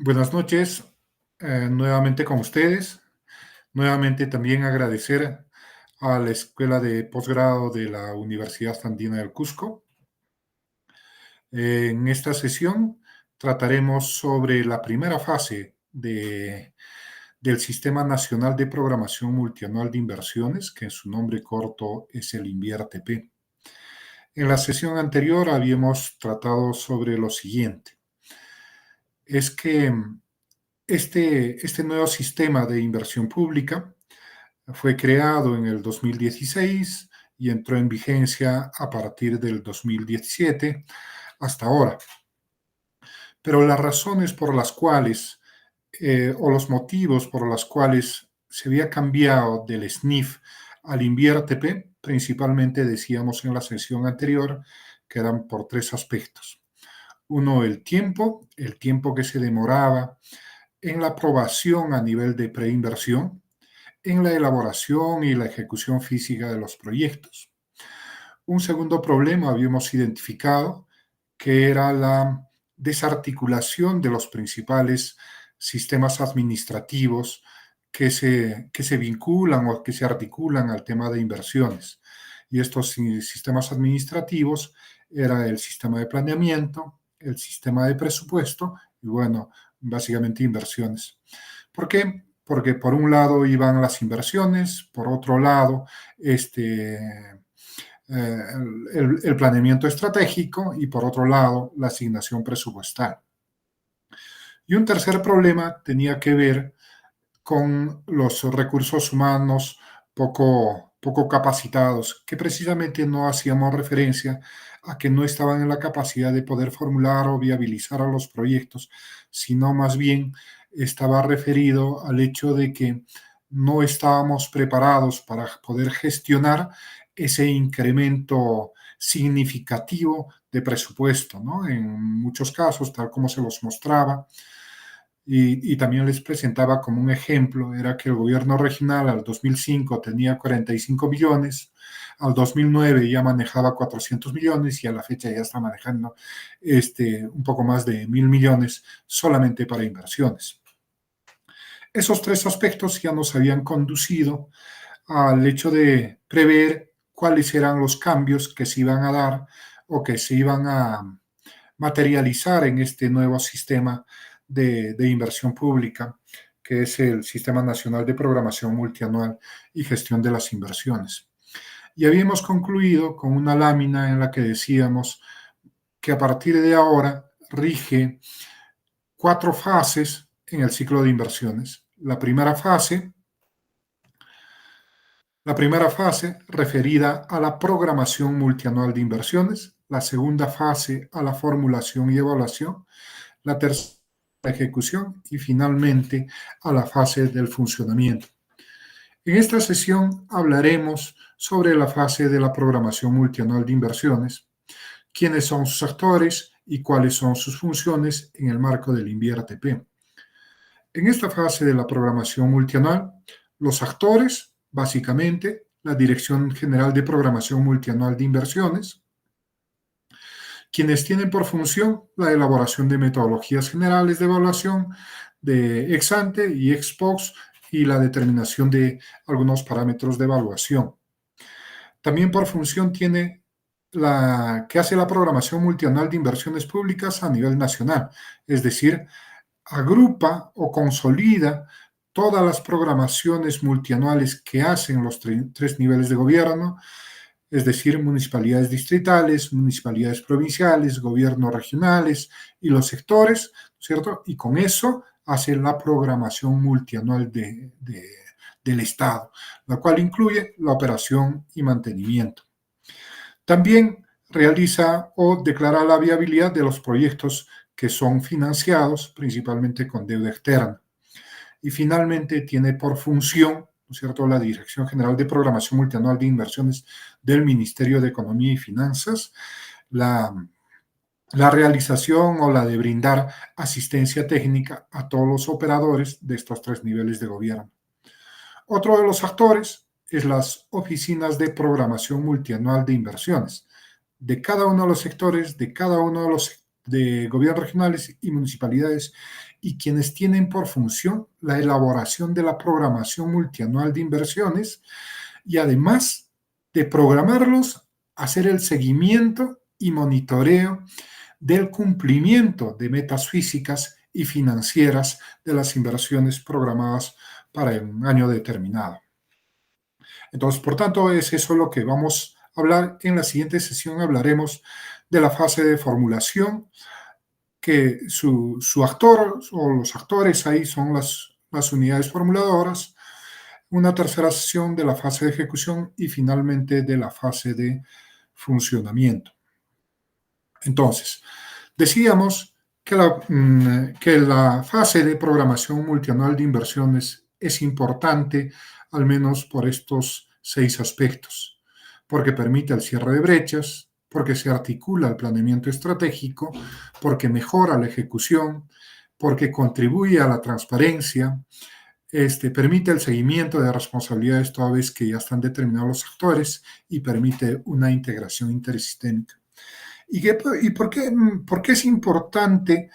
Buenas noches, nuevamente con ustedes. Nuevamente también agradecer a la Escuela de Posgrado de la Universidad Andina del Cusco. En esta sesión trataremos sobre la primera fase del Sistema Nacional de Programación Multianual de Inversiones, que en su nombre corto es el INVIERTP. En la sesión anterior habíamos tratado sobre lo siguiente. Es que este nuevo sistema de inversión pública fue creado en el 2016 y entró en vigencia a partir del 2017 hasta ahora. Pero las razones por las cuales, o los motivos por los cuales se había cambiado del SNIF al INVIERTP, principalmente decíamos en la sesión anterior que eran por tres aspectos. Uno, el tiempo que se demoraba en la aprobación a nivel de preinversión, en la elaboración y la ejecución física de los proyectos. Un segundo problema habíamos identificado que era la desarticulación de los principales sistemas administrativos que se vinculan o que se articulan al tema de inversiones. Y estos sistemas administrativos era el sistema de planeamiento, el sistema de presupuesto y, bueno, básicamente inversiones. ¿Por qué? Porque por un lado iban las inversiones, por otro lado el planeamiento estratégico y por otro lado la asignación presupuestal. Y un tercer problema tenía que ver con los recursos humanos poco capacitados, que precisamente no hacíamos referencia a que no estaban en la capacidad de poder formular o viabilizar a los proyectos, sino más bien estaba referido al hecho de que no estábamos preparados para poder gestionar ese incremento significativo de presupuesto, ¿no? En muchos casos, tal como se los mostraba, y también les presentaba como un ejemplo, era que el gobierno regional al 2005 tenía 45 millones, al 2009 ya manejaba 400 millones y a la fecha ya está manejando un poco más de 1.000 millones solamente para inversiones. Esos tres aspectos ya nos habían conducido al hecho de prever cuáles eran los cambios que se iban a dar o que se iban a materializar en este nuevo sistema de inversión pública, que es el Sistema Nacional de Programación Multianual y Gestión de las Inversiones. Y habíamos concluido con una lámina en la que decíamos que a partir de ahora rige 4 fases en el ciclo de inversiones. La primera fase referida a la programación multianual de inversiones, la segunda fase a la formulación y evaluación, la tercera a la ejecución y finalmente a la fase del funcionamiento. En esta sesión hablaremos sobre la fase de la programación multianual de inversiones, quiénes son sus actores y cuáles son sus funciones en el marco del INVIERTP. En esta fase de la programación multianual, los actores, básicamente, la Dirección General de Programación Multianual de Inversiones, quienes tienen por función la elaboración de metodologías generales de evaluación de ex ante y ex post y la determinación de algunos parámetros de evaluación. También por función tiene que hace la programación multianual de inversiones públicas a nivel nacional, es decir, agrupa o consolida todas las programaciones multianuales que hacen los tres niveles de gobierno, es decir, municipalidades distritales, municipalidades provinciales, gobiernos regionales y los sectores, ¿cierto? Y con eso hace la programación multianual del Estado, la cual incluye la operación y mantenimiento. También realiza o declara la viabilidad de los proyectos que son financiados principalmente con deuda externa. Y finalmente tiene por función, ¿no es cierto?, la Dirección General de Programación Multianual de Inversiones del Ministerio de Economía y Finanzas, la realización o la de brindar asistencia técnica a todos los operadores de estos tres niveles de gobierno. Otro de los actores es las oficinas de programación multianual de inversiones de cada uno de los sectores, de cada uno de los de gobiernos regionales y municipalidades y quienes tienen por función la elaboración de la programación multianual de inversiones y además de programarlos, hacer el seguimiento y monitoreo del cumplimiento de metas físicas y financieras de las inversiones programadas para un año determinado. Entonces, por tanto, es eso lo que vamos a hablar. En la siguiente sesión hablaremos de la fase de formulación, que su actor o los actores ahí son las unidades formuladoras, una tercera sesión de la fase de ejecución y finalmente de la fase de funcionamiento. Entonces, decíamos que la fase de programación multianual de inversiones es importante, al menos por estos 6 aspectos, porque permite el cierre de brechas, porque se articula el planeamiento estratégico, porque mejora la ejecución, porque contribuye a la transparencia, permite el seguimiento de responsabilidades toda vez que ya están determinados los actores y permite una integración intersistémica. ¿Y por qué es importante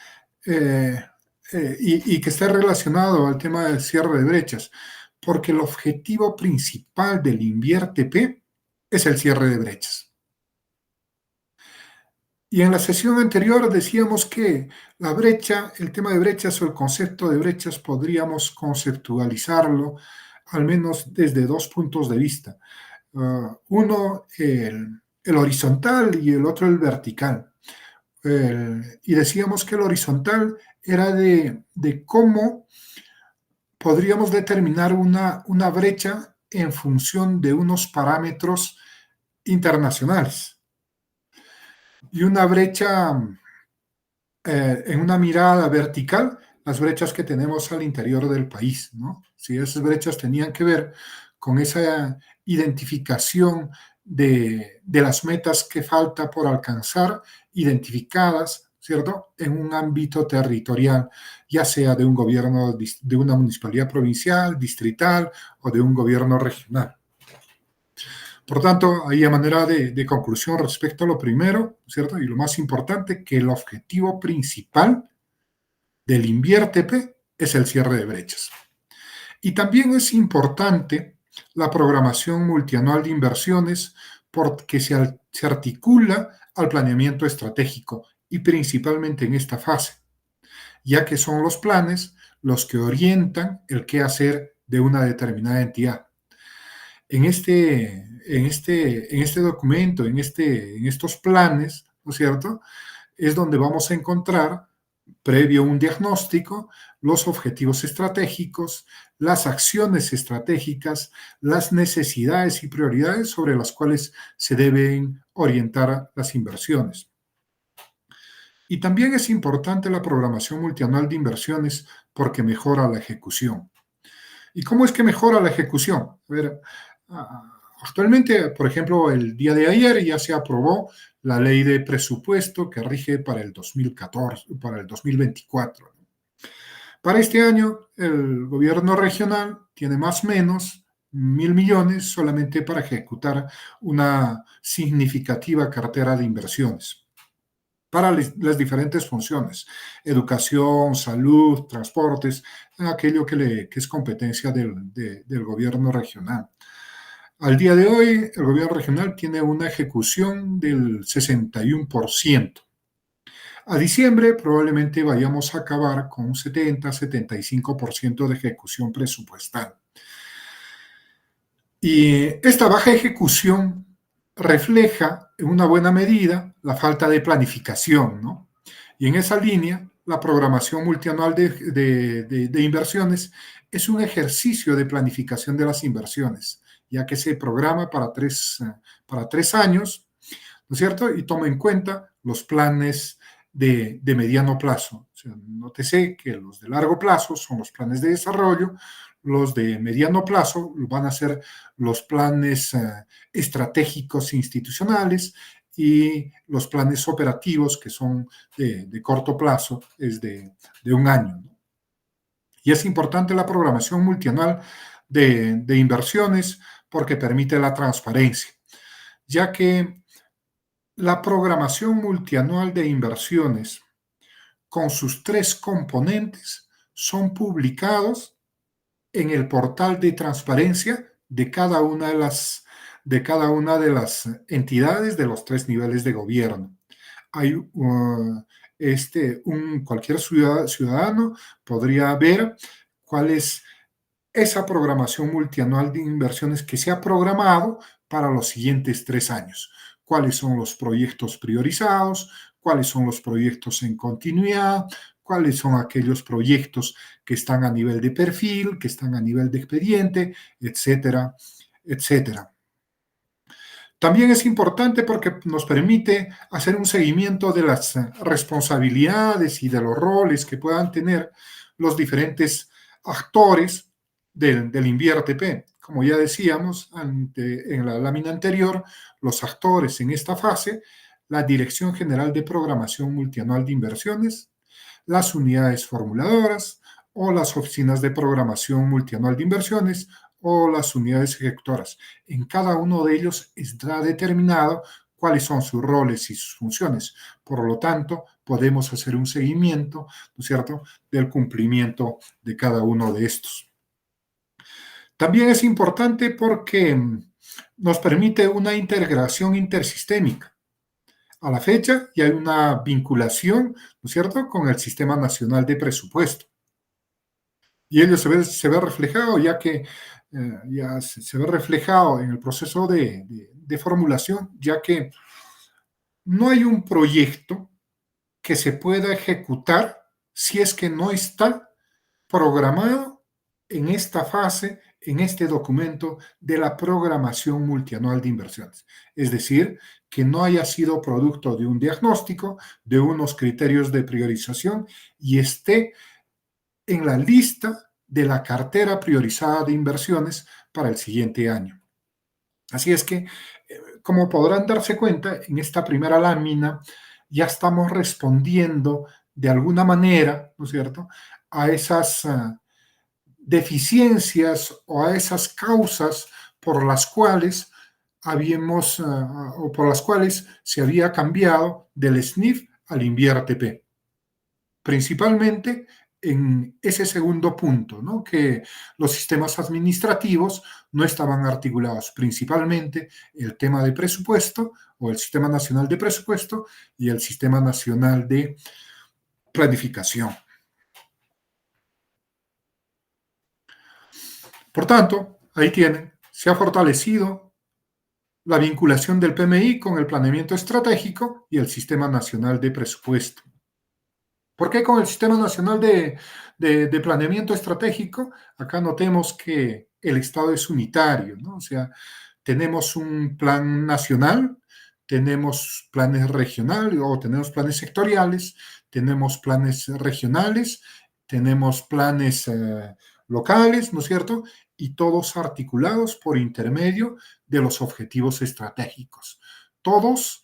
y que esté relacionado al tema del cierre de brechas? Porque el objetivo principal del INVIERTP es el cierre de brechas. Y en la sesión anterior decíamos que la brecha, el tema de brechas o el concepto de brechas podríamos conceptualizarlo al menos desde 2 puntos de vista. Uno, el horizontal y el otro el vertical. Y decíamos que el horizontal era de cómo podríamos determinar una brecha en función de unos parámetros internacionales. Y una brecha en una mirada vertical, las brechas que tenemos al interior del país, ¿no? Si esas brechas tenían que ver con esa identificación de las metas que falta por alcanzar, identificadas, ¿cierto?, en un ámbito territorial, ya sea de un gobierno, de una municipalidad provincial, distrital o de un gobierno regional. Por tanto, hay a manera de conclusión respecto a lo primero, ¿cierto? Y lo más importante, que el objetivo principal del INVIERTP es el cierre de brechas. Y también es importante la programación multianual de inversiones porque se articula al planeamiento estratégico y principalmente en esta fase, ya que son los planes los que orientan el qué hacer de una determinada entidad. En este documento, en estos planes, ¿no es cierto?, es donde vamos a encontrar, previo a un diagnóstico, los objetivos estratégicos, las acciones estratégicas, las necesidades y prioridades sobre las cuales se deben orientar las inversiones. Y también es importante la programación multianual de inversiones porque mejora la ejecución. ¿Y cómo es que mejora la ejecución? A ver, actualmente, por ejemplo, el día de ayer ya se aprobó la ley de presupuesto que rige para el 2014, para el 2024. Para este año, el gobierno regional tiene más o menos 1.000 millones solamente para ejecutar una significativa cartera de inversiones para las diferentes funciones: educación, salud, transportes, aquello que es competencia del gobierno regional. Al día de hoy, el gobierno regional tiene una ejecución del 61%. A diciembre probablemente vayamos a acabar con un 70-75% de ejecución presupuestal. Y esta baja ejecución refleja en una buena medida la falta de planificación, ¿no? Y en esa línea, la programación multianual de inversiones es un ejercicio de planificación de las inversiones, ya que se programa para tres años, ¿no es cierto? Y toma en cuenta los planes de mediano plazo. O sea, nótese que los de largo plazo son los planes de desarrollo, los de mediano plazo van a ser los planes estratégicos institucionales y los planes operativos que son de corto plazo, es de un año, ¿no? Y es importante la programación multianual de inversiones porque permite la transparencia, ya que la programación multianual de inversiones con sus tres componentes son publicados en el portal de transparencia de cada una de las entidades de los tres niveles de gobierno. Hay cualquier ciudadano podría ver cuál es esa programación multianual de inversiones que se ha programado para los siguientes 3 años. Cuáles son los proyectos priorizados, cuáles son los proyectos en continuidad, cuáles son aquellos proyectos que están a nivel de perfil, que están a nivel de expediente, etcétera, etcétera. También es importante porque nos permite hacer un seguimiento de las responsabilidades y de los roles que puedan tener los diferentes actores del INVIERTP. Como ya decíamos en la lámina anterior, los actores en esta fase, la Dirección General de Programación Multianual de Inversiones, las unidades formuladoras o las oficinas de programación multianual de inversiones o las unidades ejecutoras. En cada uno de ellos está determinado cuáles son sus roles y sus funciones. Por lo tanto, podemos hacer un seguimiento, ¿no es cierto?, del cumplimiento de cada uno de estos. También es importante porque nos permite una integración intersistémica. A la fecha ya hay una vinculación, ¿no es cierto?, con el Sistema Nacional de Presupuesto. Y ello se ve reflejado, ya que ya se ve reflejado en el proceso de formulación, ya que no hay un proyecto que se pueda ejecutar si es que no está programado en esta fase, en este documento de la programación multianual de inversiones. Es decir, que no haya sido producto de un diagnóstico, de unos criterios de priorización y esté en la lista de la cartera priorizada de inversiones para el siguiente año. Así es que, como podrán darse cuenta, en esta primera lámina ya estamos respondiendo de alguna manera, ¿no es cierto?, a esas deficiencias o a esas causas por las cuales o por las cuales se había cambiado del SNIF al INVIERTP. Principalmente en ese segundo punto, ¿no?, que los sistemas administrativos no estaban articulados, principalmente el tema de presupuesto o el Sistema Nacional de Presupuesto y el Sistema Nacional de Planificación. Por tanto, ahí tienen, se ha fortalecido la vinculación del PMI con el planeamiento estratégico y el Sistema Nacional de Presupuesto. ¿Por qué con el Sistema Nacional de Planeamiento Estratégico? Acá notemos que el Estado es unitario, ¿no? O sea, tenemos un plan nacional, tenemos planes regionales o tenemos planes sectoriales, tenemos planes regionales, tenemos planes locales, ¿no es cierto? Y todos articulados por intermedio de los objetivos estratégicos. Todos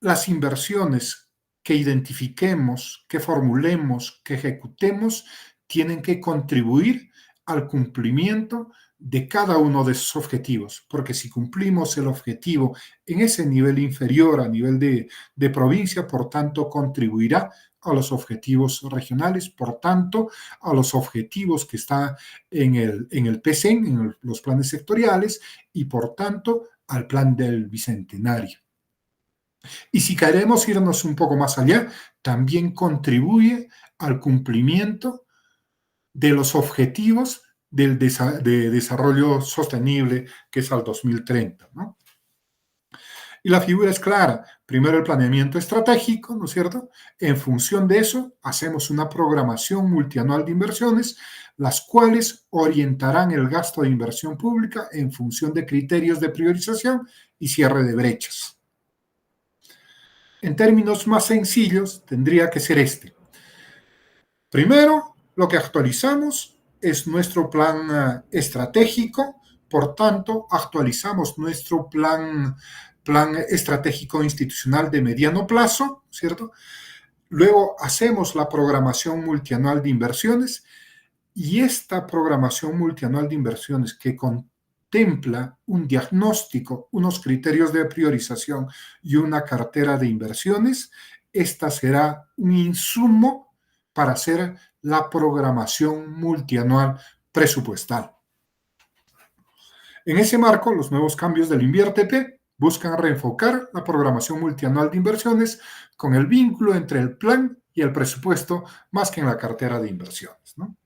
las inversiones que identifiquemos, que formulemos, que ejecutemos, tienen que contribuir al cumplimiento de cada uno de esos objetivos, porque si cumplimos el objetivo en ese nivel inferior, a nivel de provincia, por tanto, contribuirá a los objetivos regionales, por tanto, a los objetivos que están en el PCN, en los planes sectoriales, y por tanto, al plan del Bicentenario. Y si queremos irnos un poco más allá, también contribuye al cumplimiento de los objetivos de desarrollo sostenible, que es al 2030, ¿no? Y la figura es clara. Primero el planeamiento estratégico, ¿no es cierto? En función de eso, hacemos una programación multianual de inversiones, las cuales orientarán el gasto de inversión pública en función de criterios de priorización y cierre de brechas. En términos más sencillos, tendría que ser este. Primero, lo que actualizamos es nuestro plan estratégico, por tanto, actualizamos nuestro plan estratégico institucional de mediano plazo, ¿cierto? Luego hacemos la programación multianual de inversiones y esta programación multianual de inversiones que contempla un diagnóstico, unos criterios de priorización y una cartera de inversiones, esta será un insumo para hacer la programación multianual presupuestal. En ese marco, los nuevos cambios del INVIERTE-P buscan reenfocar la programación multianual de inversiones con el vínculo entre el plan y el presupuesto más que en la cartera de inversiones, ¿no?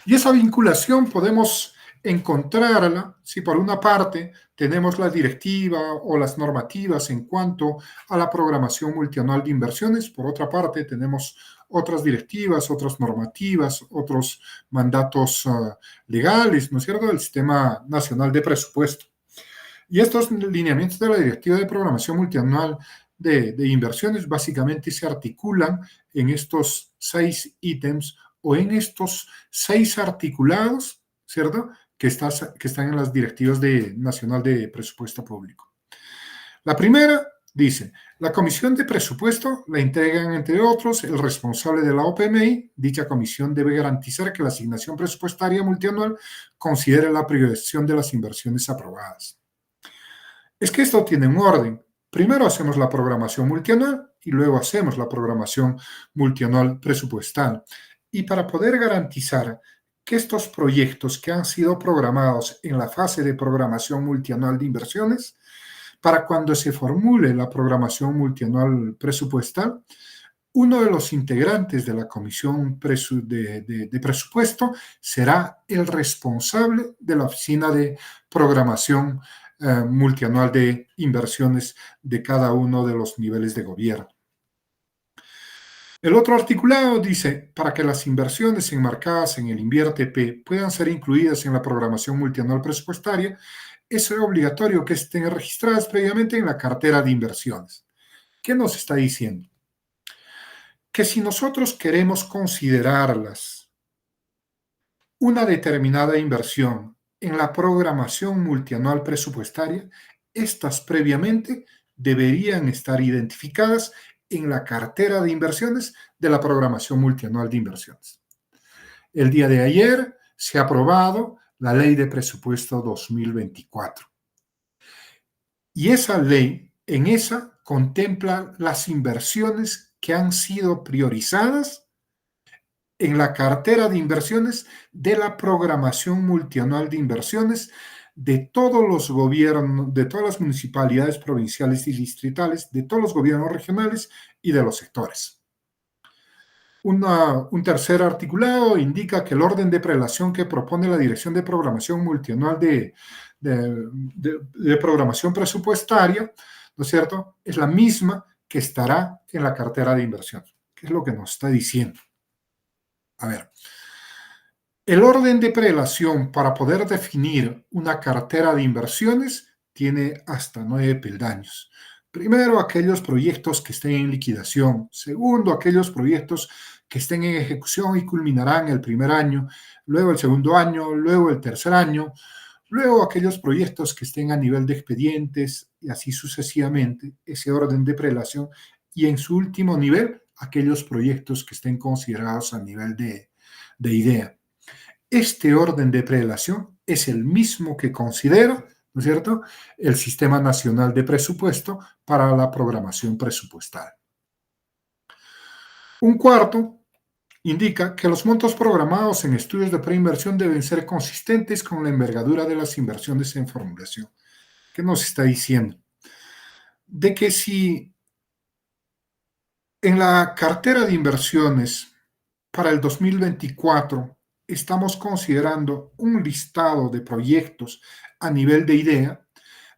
Y esa vinculación podemos encontrarla si por una parte tenemos la directiva o las normativas en cuanto a la programación multianual de inversiones, por otra parte tenemos otras directivas, otras normativas, otros mandatos legales, ¿no es cierto?, del Sistema Nacional de Presupuesto. Y estos lineamientos de la Directiva de Programación Multianual de Inversiones básicamente se articulan en estos 6 ítems o en estos 6 articulados, ¿cierto?, que están en las directivas nacional de presupuesto público. La primera dice, la comisión de presupuesto la integran, entre otros, el responsable de la OPMI. Dicha comisión debe garantizar que la asignación presupuestaria multianual considere la priorización de las inversiones aprobadas. Es que esto tiene un orden. Primero hacemos la programación multianual y luego hacemos la programación multianual presupuestal. Y para poder garantizar que estos proyectos que han sido programados en la fase de programación multianual de inversiones, para cuando se formule la programación multianual presupuestal, uno de los integrantes de la comisión de presupuesto será el responsable de la oficina de programación multianual de inversiones de cada uno de los niveles de gobierno. El otro articulado dice, para que las inversiones enmarcadas en el INVIERTE-P puedan ser incluidas en la programación multianual presupuestaria, es obligatorio que estén registradas previamente en la cartera de inversiones. ¿Qué nos está diciendo? Que si nosotros queremos considerarlas una determinada inversión en la programación multianual presupuestaria, estas previamente deberían estar identificadas en la cartera de inversiones de la programación multianual de inversiones. El día de ayer se ha aprobado la Ley de Presupuesto 2024. Y esa ley, en esa, contempla las inversiones que han sido priorizadas en la cartera de inversiones de la programación multianual de inversiones de todos los gobiernos, de todas las municipalidades provinciales y distritales, de todos los gobiernos regionales y de los sectores. Un tercer articulado indica que el orden de prelación que propone la Dirección de Programación Multianual de Programación Presupuestaria, ¿no es cierto?, es la misma que estará en la cartera de inversión. ¿Qué es lo que nos está diciendo? A ver, el orden de prelación para poder definir una cartera de inversiones tiene hasta 9 peldaños. Primero, aquellos proyectos que estén en liquidación. Segundo, aquellos proyectos que estén en ejecución y culminarán el primer año. Luego el segundo año, luego el tercer año. Luego aquellos proyectos que estén a nivel de expedientes y así sucesivamente. Ese orden de prelación. Y en su último nivel, aquellos proyectos que estén considerados a nivel de idea. Este orden de prelación es el mismo que considera, ¿no es cierto?, el Sistema Nacional de Presupuesto para la programación presupuestal. Un cuarto indica que los montos programados en estudios de preinversión deben ser consistentes con la envergadura de las inversiones en formulación. ¿Qué nos está diciendo? De que si en la cartera de inversiones para el 2024 estamos considerando un listado de proyectos a nivel de idea,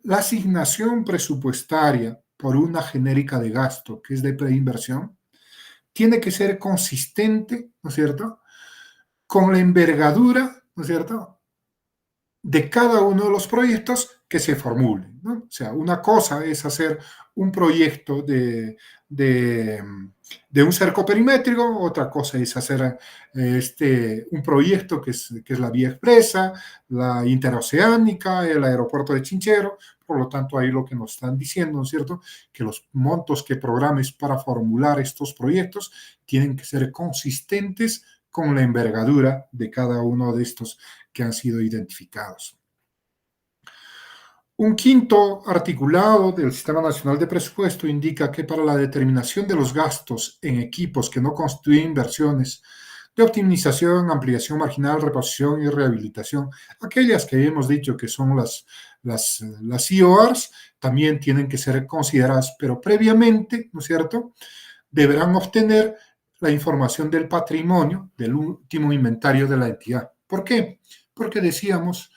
la asignación presupuestaria por una genérica de gasto, que es de preinversión, tiene que ser consistente, ¿no es cierto?, con la envergadura, ¿no es cierto?, de cada uno de los proyectos que se formulen, ¿no? O sea, una cosa es hacer un proyecto de un cerco perimétrico, otra cosa es hacer un proyecto que es la vía expresa, la interoceánica, el aeropuerto de Chinchero. Por lo tanto, ahí lo que nos están diciendo, ¿no es cierto?, que los montos que programes para formular estos proyectos tienen que ser consistentes con la envergadura de cada uno de estos que han sido identificados. Un quinto articulado del Sistema Nacional de Presupuesto indica que para la determinación de los gastos en equipos que no constituyen inversiones de optimización, ampliación marginal, reposición y rehabilitación, aquellas que hemos dicho que son las IORs, también tienen que ser consideradas, pero previamente, ¿no es cierto?, deberán obtener la información del patrimonio, del último inventario de la entidad. ¿Por qué? Porque decíamos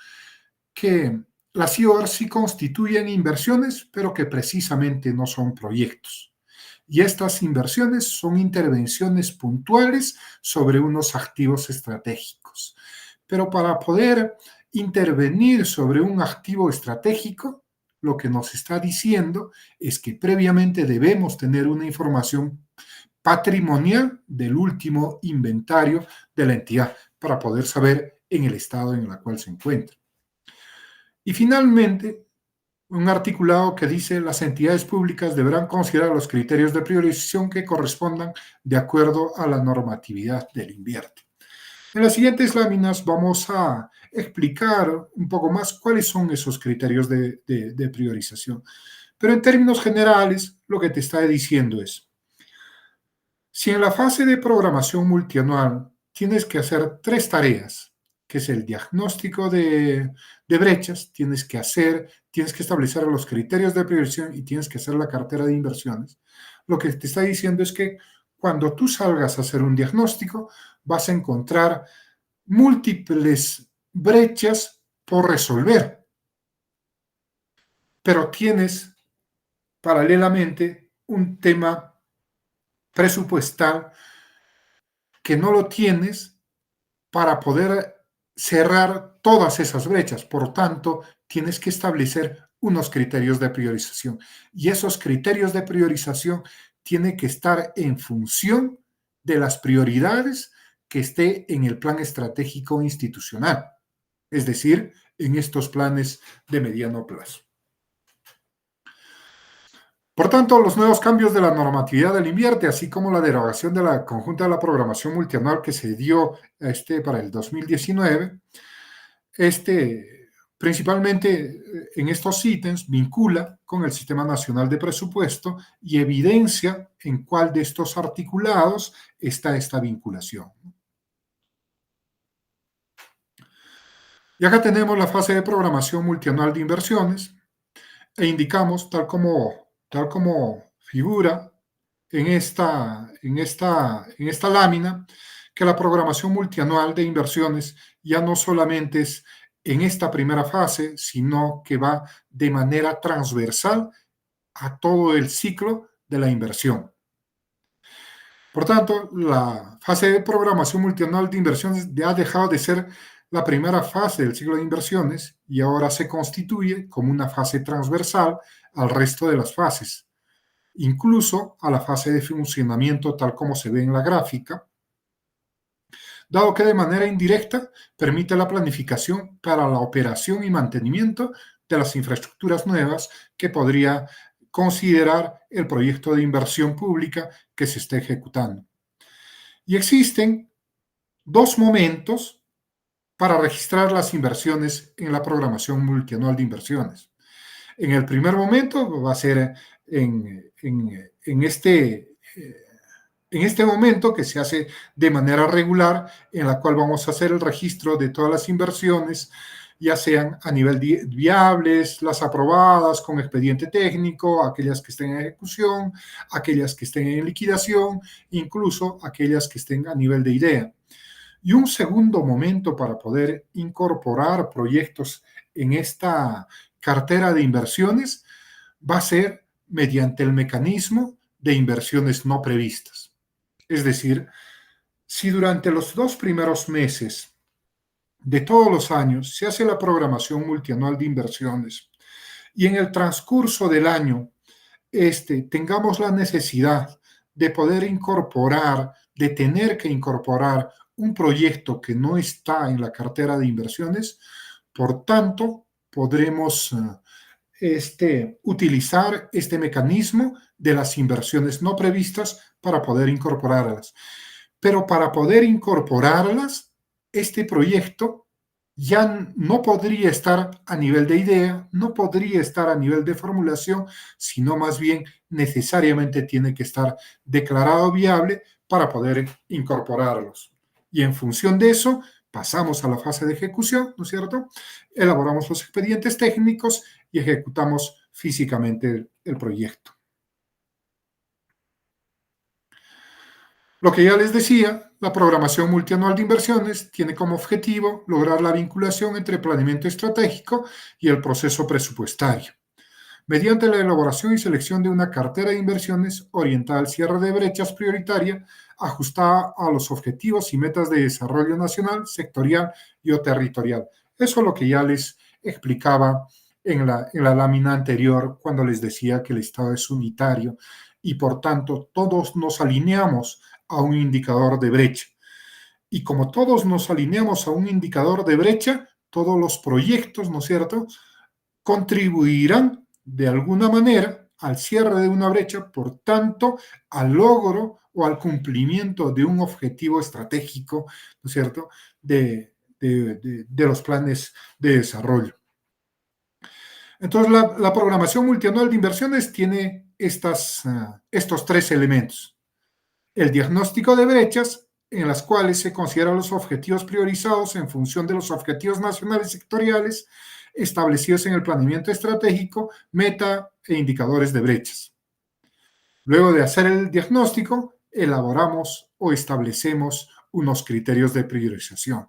que las IOR sí constituyen inversiones, pero que precisamente no son proyectos. Y estas inversiones son intervenciones puntuales sobre unos activos estratégicos. Pero para poder intervenir sobre un activo estratégico, lo que nos está diciendo es que previamente debemos tener una información patrimonial del último inventario de la entidad para poder saber en el estado en el cual se encuentra. Y finalmente, un articulado que dice las entidades públicas deberán considerar los criterios de priorización que correspondan de acuerdo a la normatividad del invierte. En las siguientes láminas vamos a explicar un poco más cuáles son esos criterios de priorización. Pero en términos generales, lo que te está diciendo es, si en la fase de programación multianual tienes que hacer 3 tareas, que es el diagnóstico de brechas, tienes que establecer los criterios de priorización y tienes que hacer la cartera de inversiones. Lo que te está diciendo es que cuando tú salgas a hacer un diagnóstico, vas a encontrar múltiples brechas por resolver, pero tienes paralelamente un tema presupuestal que no lo tienes para poder cerrar todas esas brechas. Por tanto, tienes que establecer unos criterios de priorización. Y esos criterios de priorización tienen que estar en función de las prioridades que esté en el plan estratégico institucional, es decir, en estos planes de mediano plazo. Por tanto, los nuevos cambios de la normatividad del invierte, así como la derogación de la conjunta de la programación multianual que se dio para el 2019, principalmente en estos ítems vincula con el Sistema Nacional de Presupuesto y evidencia en cuál de estos articulados está esta vinculación. Y acá tenemos la fase de programación multianual de inversiones e indicamos, tal como figura en esta lámina, que la programación multianual de inversiones ya no solamente es en esta primera fase, sino que va de manera transversal a todo el ciclo de la inversión. Por tanto, la fase de programación multianual de inversiones ya ha dejado de ser la primera fase del ciclo de inversiones y ahora se constituye como una fase transversal al resto de las fases, incluso a la fase de funcionamiento tal como se ve en la gráfica, dado que de manera indirecta permite la planificación para la operación y mantenimiento de las infraestructuras nuevas que podría considerar el proyecto de inversión pública que se está ejecutando. Y existen 2 momentos para registrar las inversiones en la programación multianual de inversiones. En el primer momento va a ser en este momento que se hace de manera regular, en la cual vamos a hacer el registro de todas las inversiones, ya sean a nivel viables, las aprobadas con expediente técnico, aquellas que estén en ejecución, aquellas que estén en liquidación, incluso aquellas que estén a nivel de idea. Y un segundo momento para poder incorporar proyectos en esta cartera de inversiones va a ser mediante el mecanismo de inversiones no previstas. Es decir, si durante los 2 primeros meses de todos los años se hace la programación multianual de inversiones y en el transcurso del año tengamos la necesidad de poder incorporar, de tener que incorporar un proyecto que no está en la cartera de inversiones, por tanto, podremos utilizar este mecanismo de las inversiones no previstas para poder incorporarlas. Pero para poder incorporarlas, este proyecto ya no podría estar a nivel de idea, no podría estar a nivel de formulación, sino más bien necesariamente tiene que estar declarado viable para poder incorporarlos. Y en función de eso, pasamos a la fase de ejecución, ¿no es cierto? Elaboramos los expedientes técnicos y ejecutamos físicamente el proyecto. Lo que ya les decía, la programación multianual de inversiones tiene como objetivo lograr la vinculación entre planeamiento estratégico y el proceso presupuestario, mediante la elaboración y selección de una cartera de inversiones orientada al cierre de brechas prioritaria, ajustada a los objetivos y metas de desarrollo nacional, sectorial y o territorial. Eso es lo que ya les explicaba en la lámina anterior cuando les decía que el Estado es unitario y por tanto todos nos alineamos a un indicador de brecha. Y como todos nos alineamos a un indicador de brecha, todos los proyectos, ¿no es cierto?, contribuirán de alguna manera al cierre de una brecha, por tanto, al logro o al cumplimiento de un objetivo estratégico, ¿no es cierto?, de los planes de desarrollo. Entonces, la programación multianual de inversiones tiene estos tres elementos. El diagnóstico de brechas, en las cuales se consideran los objetivos priorizados en función de los objetivos nacionales sectoriales establecidos en el planeamiento estratégico, meta e indicadores de brechas. Luego de hacer el diagnóstico, elaboramos o establecemos unos criterios de priorización.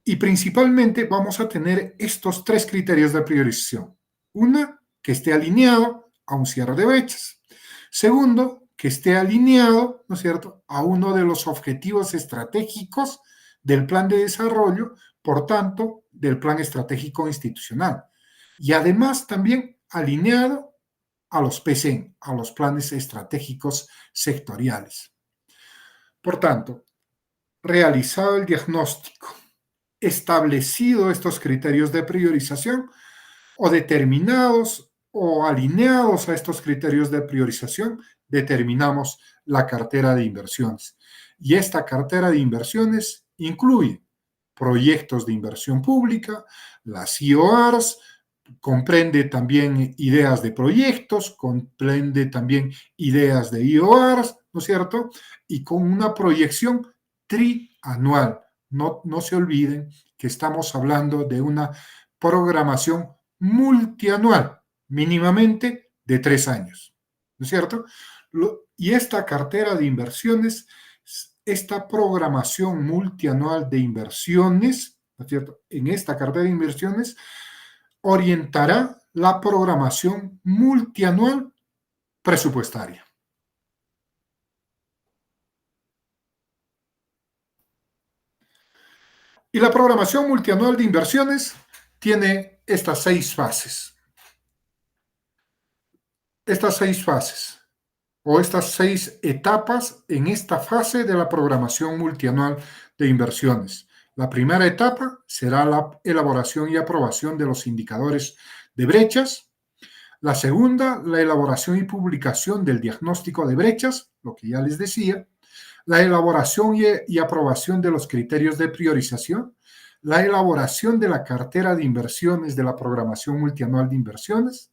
Y principalmente vamos a tener estos tres criterios de priorización. Una, que esté alineado a un cierre de brechas. Segundo, que esté alineado, ¿no es cierto?, a uno de los objetivos estratégicos del plan de desarrollo, por tanto, del plan estratégico institucional. Y además también alineado a los PCN, a los planes estratégicos sectoriales. Por tanto, realizado el diagnóstico, establecido estos criterios de priorización o determinados o alineados a estos criterios de priorización, determinamos la cartera de inversiones. Y esta cartera de inversiones incluye proyectos de inversión pública, las IORs, comprende también ideas de proyectos, comprende también ideas de IORs, ¿no es cierto? Y con una proyección trianual. No se olviden que estamos hablando de una programación multianual, mínimamente de 3 años, ¿no es cierto? Y esta cartera de inversiones, esta programación multianual de inversiones, ¿no es cierto?, en esta cartera de inversiones orientará la programación multianual presupuestaria. Y la programación multianual de inversiones tiene estas 6 fases. Estas 6 fases o estas 6 etapas en esta fase de la programación multianual de inversiones. La primera etapa será la elaboración y aprobación de los indicadores de brechas. La segunda, la elaboración y publicación del diagnóstico de brechas, lo que ya les decía. La elaboración y aprobación de los criterios de priorización. La elaboración de la cartera de inversiones de la programación multianual de inversiones.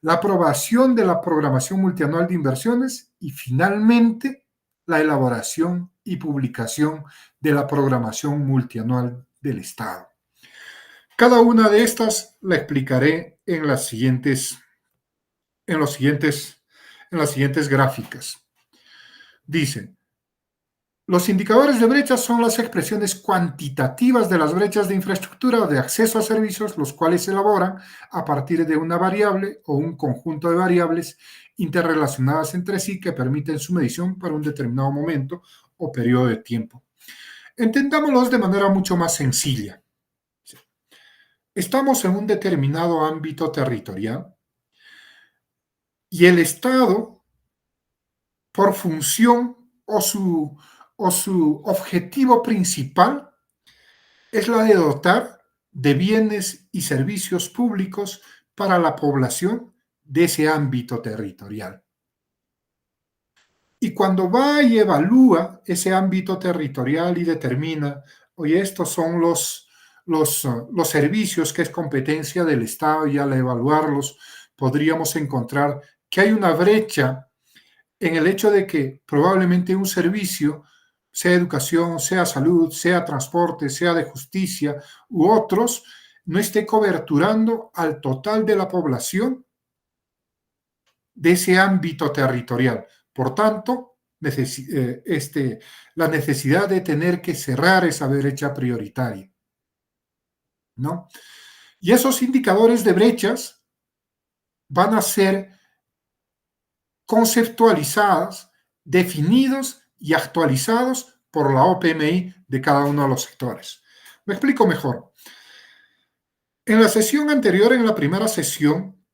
La aprobación de la programación multianual de inversiones y finalmente la elaboración y publicación de la programación multianual del Estado. Cada una de estas la explicaré en las siguientes gráficas. Dice, los indicadores de brechas son las expresiones cuantitativas de las brechas de infraestructura o de acceso a servicios, los cuales se elaboran a partir de una variable o un conjunto de variables interrelacionadas entre sí que permiten su medición para un determinado momento o periodo de tiempo. Entendámoslos de manera mucho más sencilla. Estamos en un determinado ámbito territorial y el Estado, por función o su objetivo principal, es la de dotar de bienes y servicios públicos para la población de ese ámbito territorial. Y cuando va y evalúa ese ámbito territorial y determina, oye, estos son los servicios que es competencia del Estado y al evaluarlos podríamos encontrar que hay una brecha en el hecho de que probablemente un servicio, sea educación, sea salud, sea transporte, sea de justicia u otros, no esté coberturando al total de la población de ese ámbito territorial. Por tanto, la necesidad de tener que cerrar esa brecha prioritaria, ¿no? Y esos indicadores de brechas van a ser conceptualizados, definidos y actualizados por la OPMI de cada uno de los sectores. Me explico mejor. En la sesión anterior, en la primera sesión,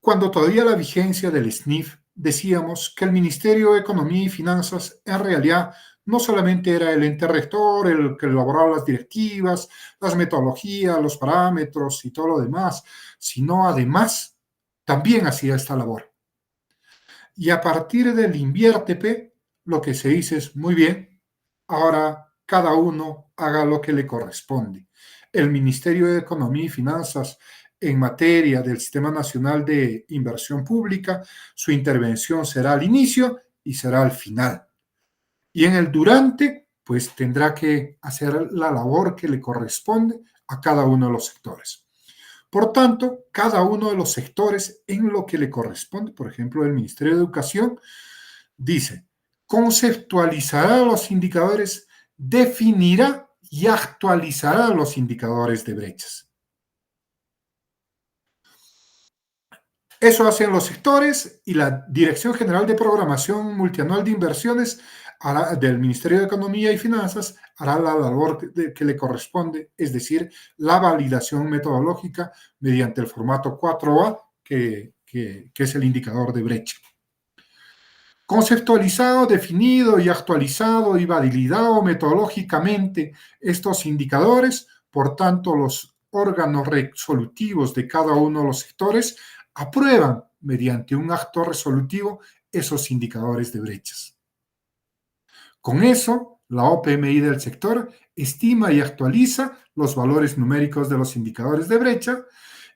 cuando todavía la vigencia del SNIF, decíamos que el Ministerio de Economía y Finanzas en realidad no solamente era el ente rector, el que elaboraba las directivas, las metodologías, los parámetros y todo lo demás, sino además también hacía esta labor. Y a partir del INVIERTEP, lo que se dice es, muy bien, ahora cada uno haga lo que le corresponde. El Ministerio de Economía y Finanzas, en materia del Sistema Nacional de Inversión Pública, su intervención será al inicio y será al final. Y en el durante, pues tendrá que hacer la labor que le corresponde a cada uno de los sectores. Por tanto, cada uno de los sectores en lo que le corresponde, por ejemplo, el Ministerio de Educación, dice, conceptualizará los indicadores, definirá y actualizará los indicadores de brechas. Eso hacen los sectores y la Dirección General de Programación Multianual de Inversiones del Ministerio de Economía y Finanzas hará la labor que le corresponde, es decir, la validación metodológica mediante el formato 4A, que es el indicador de brecha. Conceptualizado, definido y actualizado y validado metodológicamente estos indicadores, por tanto, los órganos resolutivos de cada uno de los sectores aprueban mediante un acto resolutivo esos indicadores de brechas. Con eso, la OPMI del sector estima y actualiza los valores numéricos de los indicadores de brecha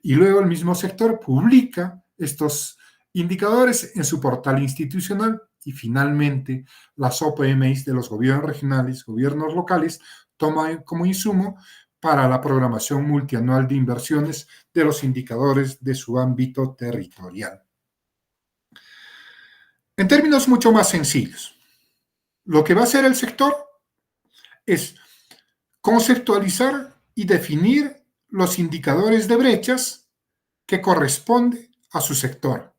y luego el mismo sector publica estos indicadores en su portal institucional y finalmente las OPMIs de los gobiernos regionales, gobiernos locales, toman como insumo para la programación multianual de inversiones de los indicadores de su ámbito territorial. En términos mucho más sencillos, lo que va a hacer el sector es conceptualizar y definir los indicadores de brechas que corresponden a su sector.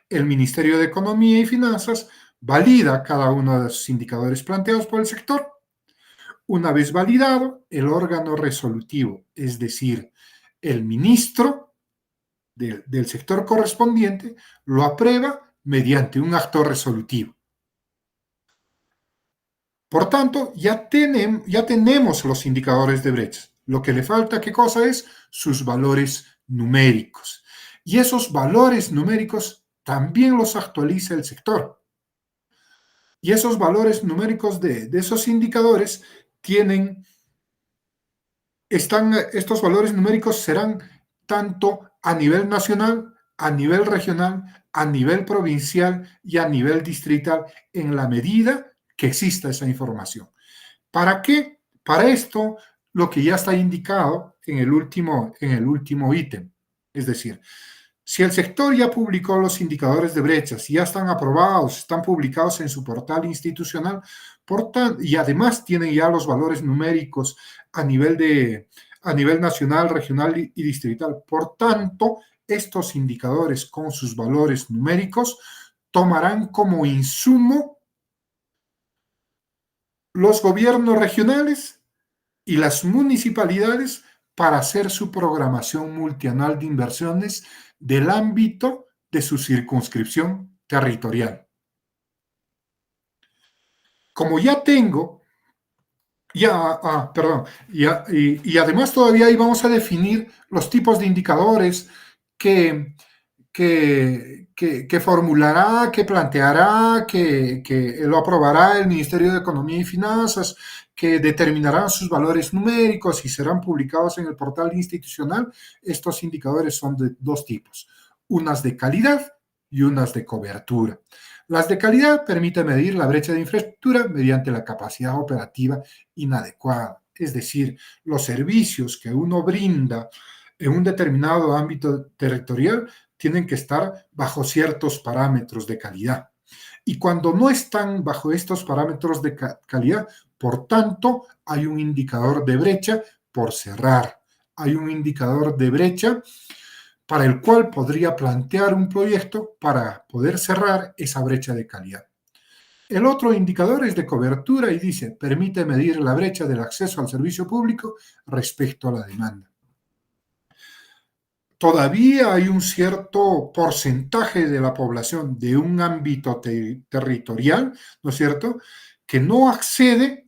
El Ministerio de Economía y Finanzas valida cada uno de los indicadores planteados por el sector. Una vez validado, el órgano resolutivo, es decir, el ministro del sector correspondiente, lo aprueba mediante un acto resolutivo. Por tanto, ya tenemos los indicadores de brechas. Lo que le falta, ¿qué cosa es? Sus valores numéricos. Y esos valores numéricos también los actualiza el sector. Y esos valores numéricos de esos indicadores estos valores numéricos serán tanto a nivel nacional, a nivel regional, a nivel provincial y a nivel distrital en la medida que exista esa información. ¿Para qué? Para esto, lo que ya está indicado en el último ítem. Es decir, si el sector ya publicó los indicadores de brechas, ya están aprobados, están publicados en su portal institucional, y además tienen ya los valores numéricos a nivel nacional, regional y distrital. Por tanto, estos indicadores con sus valores numéricos tomarán como insumo los gobiernos regionales y las municipalidades para hacer su programación multianual de inversiones del ámbito de su circunscripción territorial. Como ya tengo, y además todavía ahí vamos a definir los tipos de indicadores que formulará, que planteará, que lo aprobará el Ministerio de Economía y Finanzas, que determinarán sus valores numéricos y serán publicados en el portal institucional. Estos indicadores son de dos tipos, unas de calidad y unas de cobertura. Las de calidad permiten medir la brecha de infraestructura mediante la capacidad operativa inadecuada, es decir, los servicios que uno brinda en un determinado ámbito territorial tienen que estar bajo ciertos parámetros de calidad. Y cuando no están bajo estos parámetros de calidad, por tanto, hay un indicador de brecha por cerrar. Hay un indicador de brecha para el cual podría plantear un proyecto para poder cerrar esa brecha de calidad. El otro indicador es de cobertura y dice, permite medir la brecha del acceso al servicio público respecto a la demanda. Todavía hay un cierto porcentaje de la población de un ámbito territorial, ¿no es cierto?, que no accede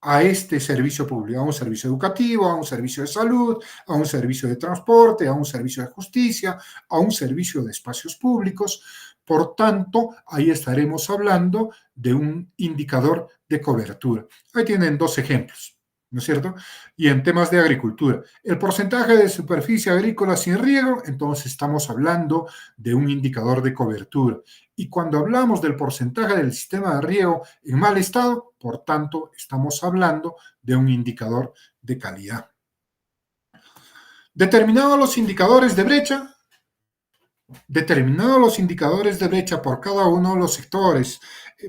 a este servicio público, a un servicio educativo, a un servicio de salud, a un servicio de transporte, a un servicio de justicia, a un servicio de espacios públicos. Por tanto, ahí estaremos hablando de un indicador de cobertura. Ahí tienen dos ejemplos, ¿no es cierto? Y en temas de agricultura, el porcentaje de superficie agrícola sin riego, entonces estamos hablando de un indicador de cobertura. Y cuando hablamos del porcentaje del sistema de riego en mal estado, por tanto, estamos hablando de un indicador de calidad. Determinados los indicadores de brecha por cada uno de los sectores,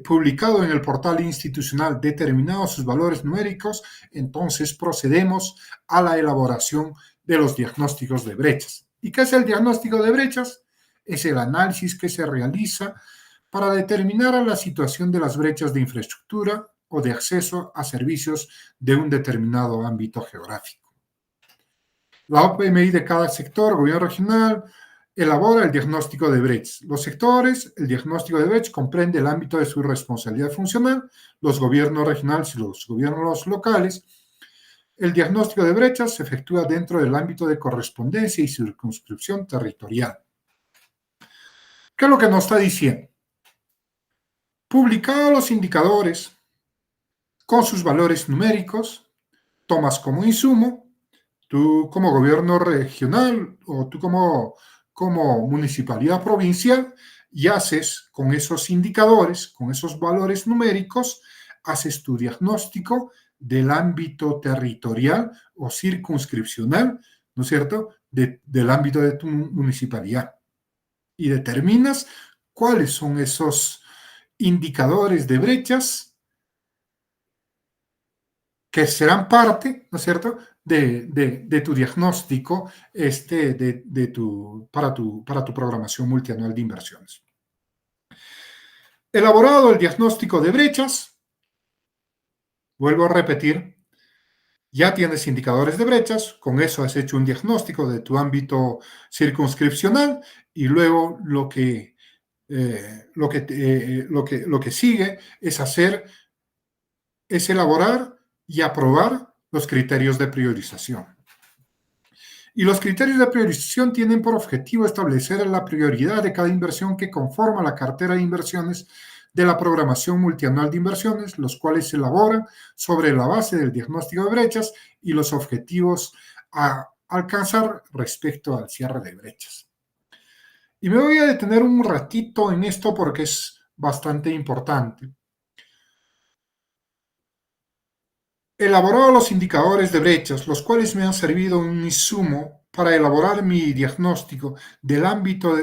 publicado en el portal institucional, determinados sus valores numéricos, entonces procedemos a la elaboración de los diagnósticos de brechas. ¿Y qué es el diagnóstico de brechas? Es el análisis que se realiza para determinar la situación de las brechas de infraestructura o de acceso a servicios de un determinado ámbito geográfico. La OPMI de cada sector, gobierno regional, elabora el diagnóstico de brechas. Los sectores, el diagnóstico de brechas comprende el ámbito de su responsabilidad funcional, los gobiernos regionales y los gobiernos locales. El diagnóstico de brechas se efectúa dentro del ámbito de correspondencia y circunscripción territorial. ¿Qué es lo que nos está diciendo? Publicados los indicadores con sus valores numéricos, tomas como insumo, tú como gobierno regional o tú como municipalidad provincial, y haces con esos indicadores, con esos valores numéricos, haces tu diagnóstico del ámbito territorial o circunscripcional, ¿no es cierto?, del ámbito de tu municipalidad. Y determinas cuáles son esos indicadores de brechas que serán parte, ¿no es cierto?, de tu diagnóstico para tu programación multianual de inversiones. Elaborado el diagnóstico de brechas, vuelvo a repetir, ya tienes indicadores de brechas, con eso has hecho un diagnóstico de tu ámbito circunscripcional y luego lo que sigue es elaborar y aprobar los criterios de priorización. Y los criterios de priorización tienen por objetivo establecer la prioridad de cada inversión que conforma la cartera de inversiones de la programación multianual de inversiones, los cuales se elaboran sobre la base del diagnóstico de brechas y los objetivos a alcanzar respecto al cierre de brechas. Y me voy a detener un ratito en esto porque es bastante importante. Elaborado los indicadores de brechas, los cuales me han servido un insumo para elaborar mi diagnóstico del ámbito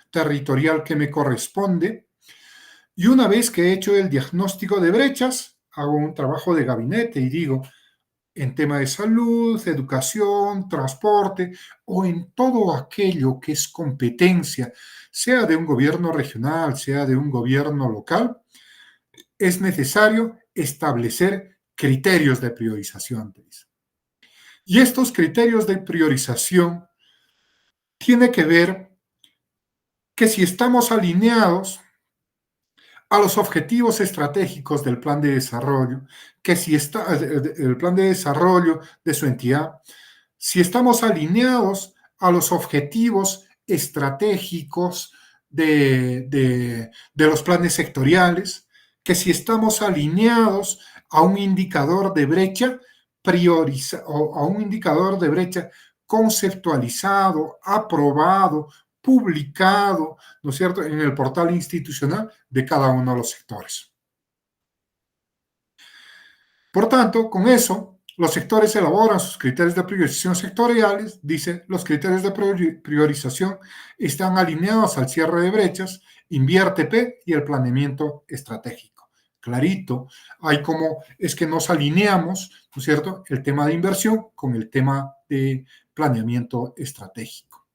territorial que me corresponde. Y una vez que he hecho el diagnóstico de brechas, hago un trabajo de gabinete y digo, en tema de salud, educación, transporte o en todo aquello que es competencia, sea de un gobierno regional, sea de un gobierno local, es necesario establecer criterios de priorización. Y estos criterios de priorización tienen que ver que si estamos alineados a los objetivos estratégicos del plan de desarrollo, que si está el plan de desarrollo de su entidad, si estamos alineados a los objetivos estratégicos de los planes sectoriales, que si estamos alineados a un indicador de brecha o a un indicador de brecha conceptualizado, aprobado, publicado, ¿no es cierto?, en el portal institucional de cada uno de los sectores. Por tanto, con eso, los sectores elaboran sus criterios de priorización sectoriales. Dice, los criterios de priorización están alineados al cierre de brechas, Invierte P y el planeamiento estratégico. Clarito, hay como es que nos alineamos, ¿no es cierto?, el tema de inversión con el tema de planeamiento estratégico.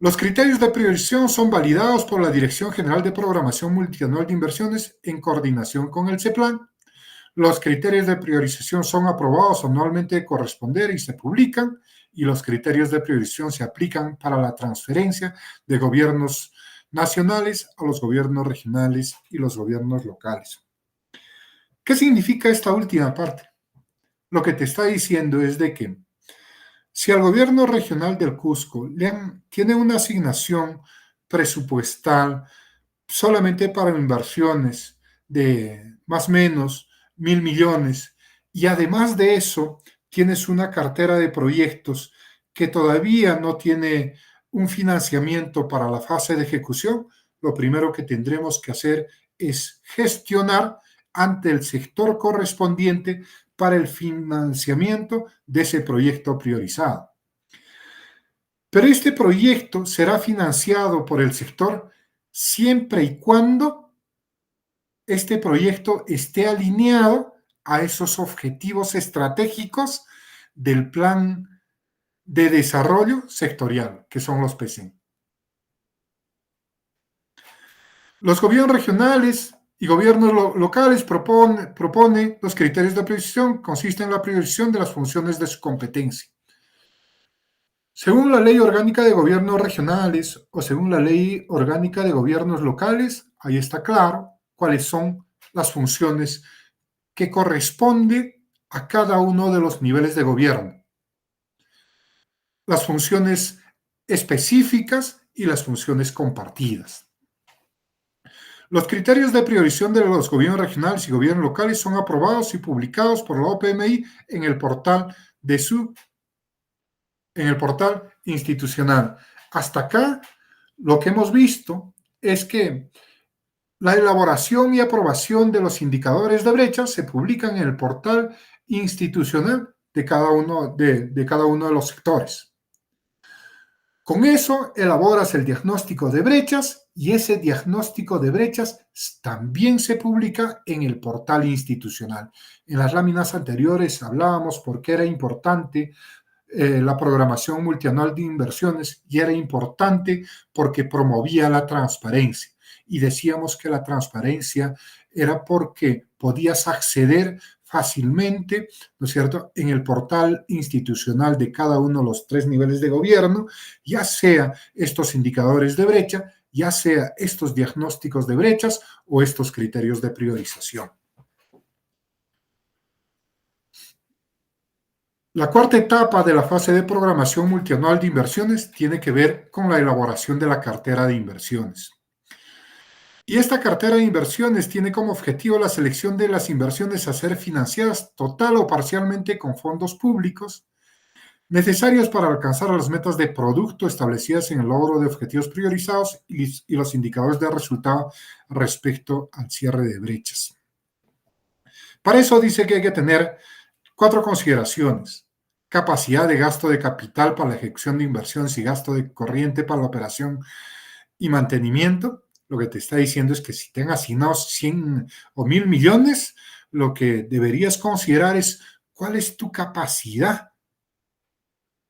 Los criterios de priorización son validados por la Dirección General de Programación Multianual de Inversiones en coordinación con el CEPLAN. Los criterios de priorización son aprobados anualmente de corresponder y se publican, y los criterios de priorización se aplican para la transferencia de gobiernos nacionales a los gobiernos regionales y los gobiernos locales. ¿Qué significa esta última parte? Lo que te está diciendo es de que si al gobierno regional del Cusco tiene una asignación presupuestal solamente para inversiones de más o menos 1.000 millones, y además de eso tienes una cartera de proyectos que todavía no tiene un financiamiento para la fase de ejecución, lo primero que tendremos que hacer es gestionar ante el sector correspondiente para el financiamiento de ese proyecto priorizado. Pero este proyecto será financiado por el sector siempre y cuando este proyecto esté alineado a esos objetivos estratégicos del plan de desarrollo sectorial, que son los PCN. Los gobiernos regionales y gobiernos locales proponen los criterios de priorización, consisten en la priorización de las funciones de su competencia. Según la Ley Orgánica de Gobiernos Regionales o según la Ley Orgánica de Gobiernos Locales, ahí está claro cuáles son las funciones que corresponden a cada uno de los niveles de gobierno. Las funciones específicas y las funciones compartidas. Los criterios de priorización de los gobiernos regionales y gobiernos locales son aprobados y publicados por la OPMI en el portal institucional. Hasta acá, lo que hemos visto es que la elaboración y aprobación de los indicadores de brecha se publican en el portal institucional de cada uno de los sectores. Con eso elaboras el diagnóstico de brechas y ese diagnóstico de brechas también se publica en el portal institucional. En las láminas anteriores hablábamos por qué era importante la programación multianual de inversiones, y era importante porque promovía la transparencia. Y decíamos que la transparencia era porque podías acceder fácilmente, ¿no es cierto?, en el portal institucional de cada uno de los 3 niveles de gobierno, ya sea estos indicadores de brecha, ya sea estos diagnósticos de brechas o estos criterios de priorización. La cuarta etapa de la fase de programación multianual de inversiones tiene que ver con la elaboración de la cartera de inversiones. Y esta cartera de inversiones tiene como objetivo la selección de las inversiones a ser financiadas total o parcialmente con fondos públicos necesarios para alcanzar las metas de producto establecidas en el logro de objetivos priorizados y los indicadores de resultado respecto al cierre de brechas. Para eso dice que hay que tener 4 consideraciones. Capacidad de gasto de capital para la ejecución de inversiones y gasto de corriente para la operación y mantenimiento. Lo que te está diciendo es que si te han asignado 100 o 1.000 millones, lo que deberías considerar es cuál es tu capacidad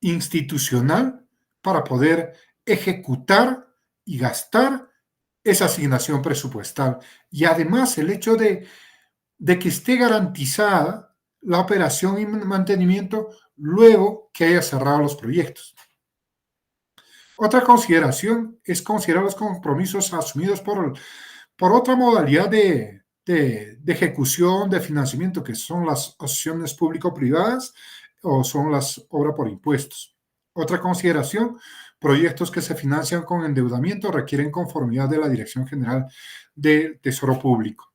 institucional para poder ejecutar y gastar esa asignación presupuestal. Y además el hecho de que esté garantizada la operación y mantenimiento luego que haya cerrado los proyectos. Otra consideración es considerar los compromisos asumidos por otra modalidad de ejecución, de financiamiento, que son las asociaciones público-privadas o son las obras por impuestos. Otra consideración, proyectos que se financian con endeudamiento requieren conformidad de la Dirección General del Tesoro Público.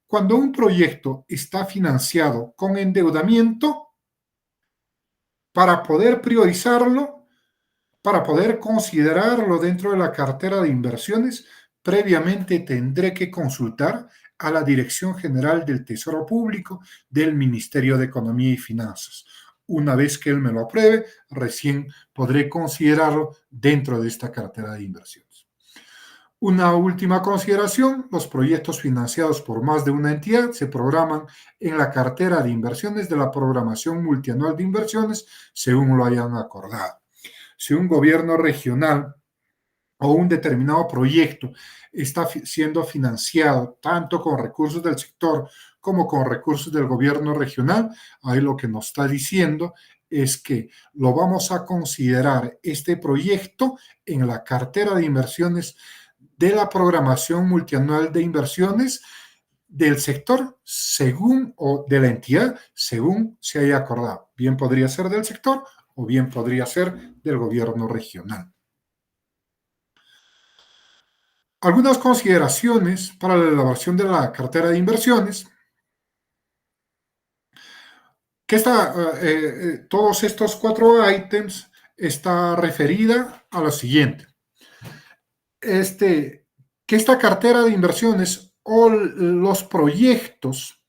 Cuando un proyecto está financiado con endeudamiento, para poder priorizarlo, para poder considerarlo dentro de la cartera de inversiones, previamente tendré que consultar a la Dirección General del Tesoro Público del Ministerio de Economía y Finanzas. Una vez que él me lo apruebe, recién podré considerarlo dentro de esta cartera de inversiones. Una última consideración: los proyectos financiados por más de una entidad se programan en la cartera de inversiones de la programación multianual de inversiones según lo hayan acordado. Si un gobierno regional o un determinado proyecto está siendo financiado tanto con recursos del sector como con recursos del gobierno regional, ahí lo que nos está diciendo es que lo vamos a considerar este proyecto en la cartera de inversiones de la programación multianual de inversiones del sector según, o de la entidad según se haya acordado. Bien podría ser del sector o bien podría ser del gobierno regional. Algunas consideraciones para la elaboración de la cartera de inversiones, que todos estos 4 ítems está referida a lo siguiente. Que esta cartera de inversiones o los proyectos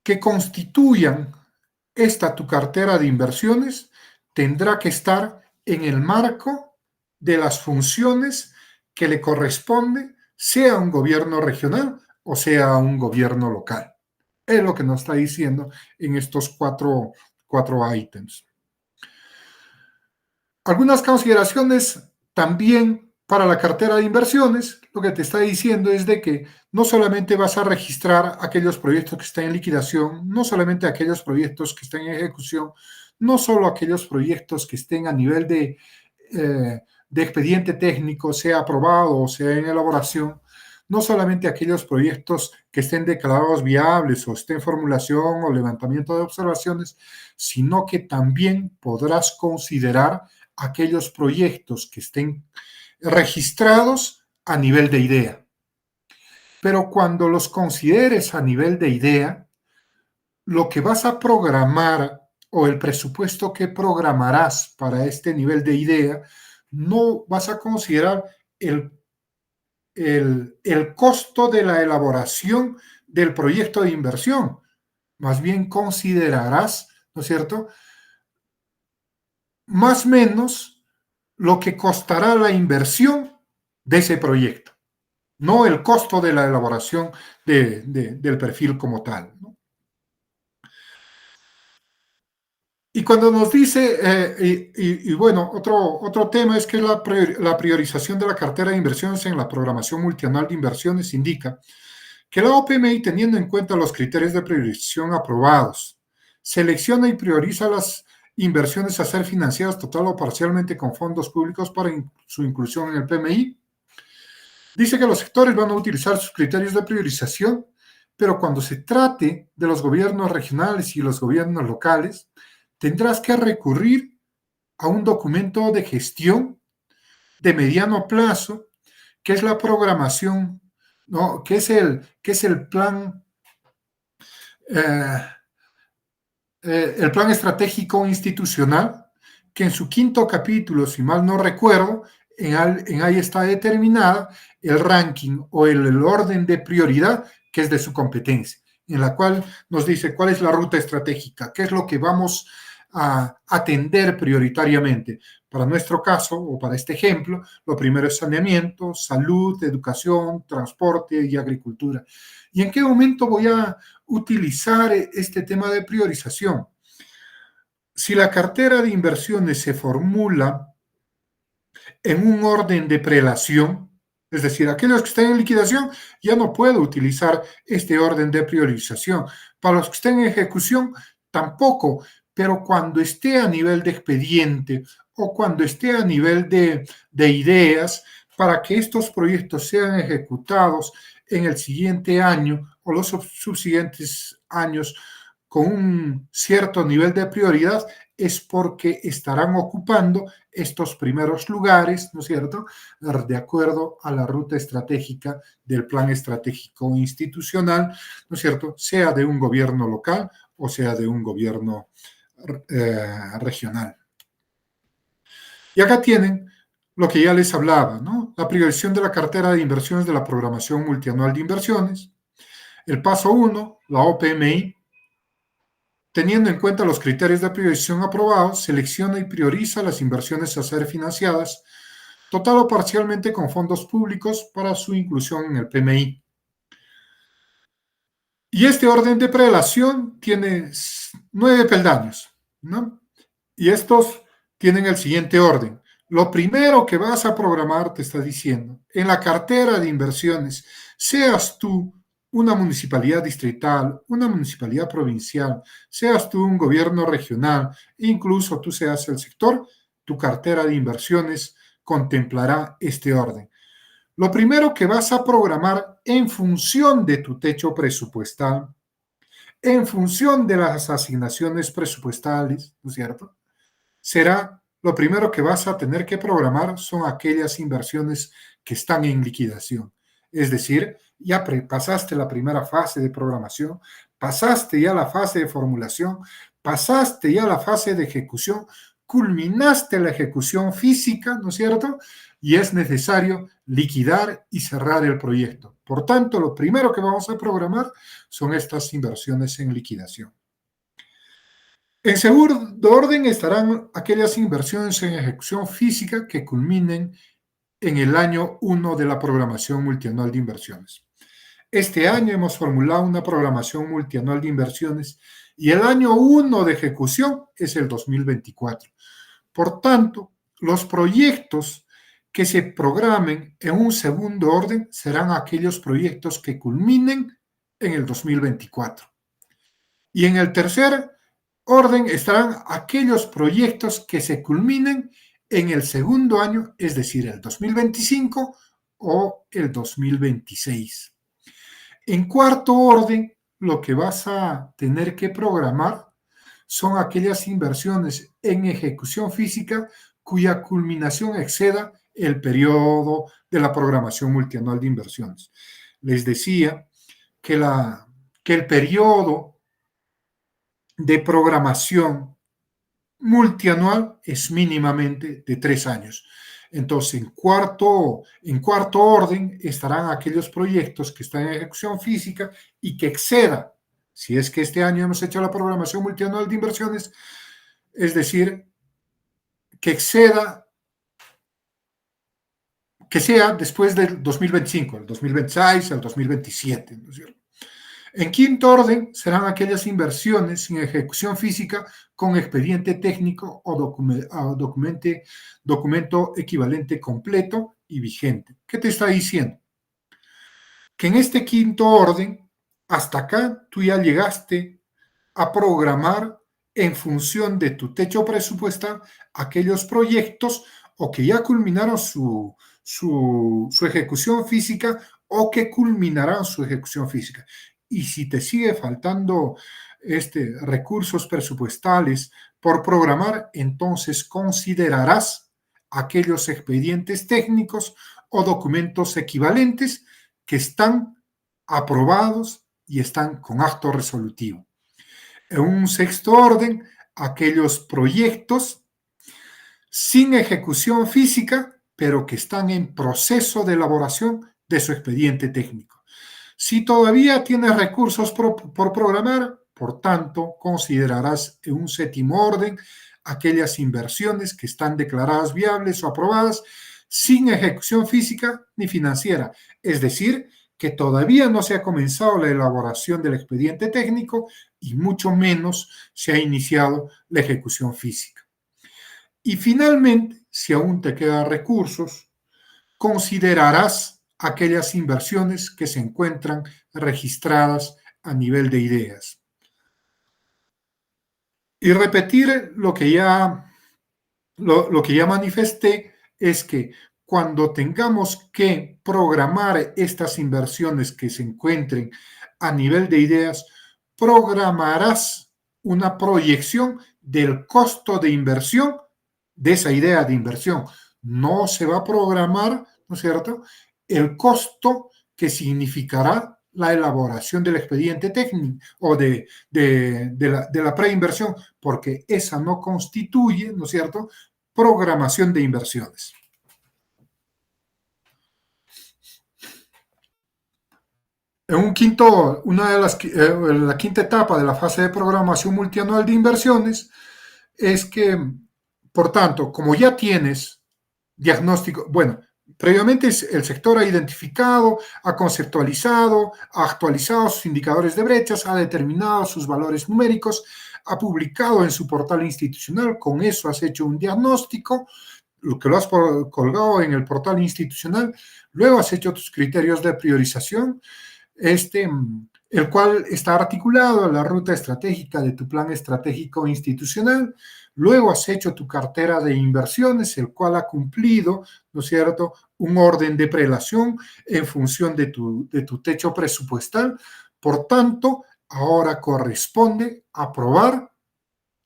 que constituyan tu cartera de inversiones tendrá que estar en el marco de las funciones que le corresponde, sea un gobierno regional o sea un gobierno local. Es lo que nos está diciendo en estos cuatro ítems. Algunas consideraciones también para la cartera de inversiones. Lo que te está diciendo es de que no solamente vas a registrar aquellos proyectos que están en liquidación, no solamente aquellos proyectos que están en ejecución, no solo aquellos proyectos que estén a nivel de expediente técnico, sea aprobado o sea en elaboración, no solamente aquellos proyectos que estén declarados viables o estén en formulación o levantamiento de observaciones, sino que también podrás considerar aquellos proyectos que estén registrados a nivel de idea. Pero cuando los consideres a nivel de idea, lo que vas a programar o el presupuesto que programarás para este nivel de idea, no vas a considerar el costo de la elaboración del proyecto de inversión. Más bien considerarás, ¿no es cierto?, más o menos lo que costará la inversión de ese proyecto, no el costo de la elaboración del perfil como tal, ¿no? Y cuando nos dice, bueno, otro tema es que la priorización de la cartera de inversiones en la programación multianual de inversiones indica que la OPMI, teniendo en cuenta los criterios de priorización aprobados, selecciona y prioriza las inversiones a ser financiadas total o parcialmente con fondos públicos para su inclusión en el PMI. Dice que los sectores van a utilizar sus criterios de priorización, pero cuando se trate de los gobiernos regionales y los gobiernos locales, tendrás que recurrir a un documento de gestión de mediano plazo, que es la programación, ¿no?, que es el plan el plan estratégico institucional, que en su 5º capítulo, si mal no recuerdo, en ahí está determinada el ranking o el orden de prioridad que es de su competencia, en la cual nos dice cuál es la ruta estratégica, qué es lo que vamos a atender prioritariamente. Para nuestro caso, o para este ejemplo, lo primero es saneamiento, salud, educación, transporte y agricultura. ¿Y en qué momento voy a utilizar este tema de priorización? Si la cartera de inversiones se formula en un orden de prelación, es decir, aquellos que estén en liquidación, ya no puedo utilizar este orden de priorización. Para los que estén en ejecución, tampoco, pero cuando esté a nivel de expediente o cuando esté a nivel de ideas, para que estos proyectos sean ejecutados en el siguiente año o los subsiguientes años con un cierto nivel de prioridad, es porque estarán ocupando estos primeros lugares, ¿no es cierto?, de acuerdo a la ruta estratégica del plan estratégico institucional, ¿no es cierto?, sea de un gobierno local o sea de un gobierno regional. Y acá tienen lo que ya les hablaba, ¿no? La priorización de la cartera de inversiones de la programación multianual de inversiones. El paso 1, la OPMI, teniendo en cuenta los criterios de priorización aprobados, selecciona y prioriza las inversiones a ser financiadas, total o parcialmente con fondos públicos para su inclusión en el PMI. Y este orden de prelación tiene 9 peldaños, ¿no? Y estos tienen el siguiente orden. Lo primero que vas a programar, te está diciendo, en la cartera de inversiones, seas tú una municipalidad distrital, una municipalidad provincial, seas tú un gobierno regional, incluso tú seas el sector, tu cartera de inversiones contemplará este orden. Lo primero que vas a programar en función de tu techo presupuestal, en función de las asignaciones presupuestales, ¿no es cierto?, será lo primero que vas a tener que programar son aquellas inversiones que están en liquidación. Es decir, ya pasaste la primera fase de programación, pasaste ya la fase de formulación, pasaste ya la fase de ejecución, culminaste la ejecución física, ¿no es cierto? Y es necesario liquidar y cerrar el proyecto. Por tanto, lo primero que vamos a programar son estas inversiones en liquidación. En segundo orden estarán aquellas inversiones en ejecución física que culminen en el año 1 de la programación multianual de inversiones. Este año hemos formulado una programación multianual de inversiones y el año 1 de ejecución es el 2024. Por tanto, los proyectos que se programen en un segundo orden serán aquellos proyectos que culminen en el 2024. Y en el tercer orden estarán aquellos proyectos que se culminen en el segundo año, es decir, el 2025 o el 2026. En cuarto orden, lo que vas a tener que programar son aquellas inversiones en ejecución física cuya culminación exceda el periodo de la programación multianual de inversiones. Les decía que el periodo de programación multianual es mínimamente de 3 años. Entonces, en cuarto orden estarán aquellos proyectos que están en ejecución física y que exceda, si es que este año hemos hecho la programación multianual de inversiones, es decir, que exceda, que sea después del 2025, el 2026, el 2027, ¿no es cierto? En quinto orden serán aquellas inversiones sin ejecución física con expediente técnico o documento equivalente completo y vigente. ¿Qué te está diciendo? Que en este quinto orden, hasta acá, tú ya llegaste a programar en función de tu techo presupuestal aquellos proyectos o que ya culminaron su ejecución física o que culminarán su ejecución física. Y si te sigue faltando recursos presupuestales por programar, entonces considerarás aquellos expedientes técnicos o documentos equivalentes que están aprobados y están con acto resolutivo. En un sexto orden, aquellos proyectos sin ejecución física, pero que están en proceso de elaboración de su expediente técnico. Si todavía tienes recursos por programar, por tanto, considerarás en un séptimo orden aquellas inversiones que están declaradas viables o aprobadas sin ejecución física ni financiera, es decir, que todavía no se ha comenzado la elaboración del expediente técnico y mucho menos se ha iniciado la ejecución física. Y finalmente, si aún te quedan recursos, considerarás aquellas inversiones que se encuentran registradas a nivel de ideas. Y repetir lo que ya manifesté es que cuando tengamos que programar estas inversiones que se encuentren a nivel de ideas, programarás una proyección del costo de inversión de esa idea de inversión. No se va a programar, ¿no es cierto?, el costo que significará la elaboración del expediente técnico o de la preinversión, porque esa no constituye, ¿no es cierto?, programación de inversiones. La quinta etapa de la fase de programación multianual de inversiones es que, por tanto, como ya tienes diagnóstico, bueno, previamente el sector ha identificado, ha conceptualizado, ha actualizado sus indicadores de brechas, ha determinado sus valores numéricos, ha publicado en su portal institucional, con eso has hecho un diagnóstico, lo que lo has colgado en el portal institucional, luego has hecho tus criterios de priorización, el cual está articulado a la ruta estratégica de tu plan estratégico institucional. Luego has hecho tu cartera de inversiones, el cual ha cumplido, ¿no es cierto?, un orden de prelación en función de tu techo presupuestal. Por tanto, ahora corresponde aprobar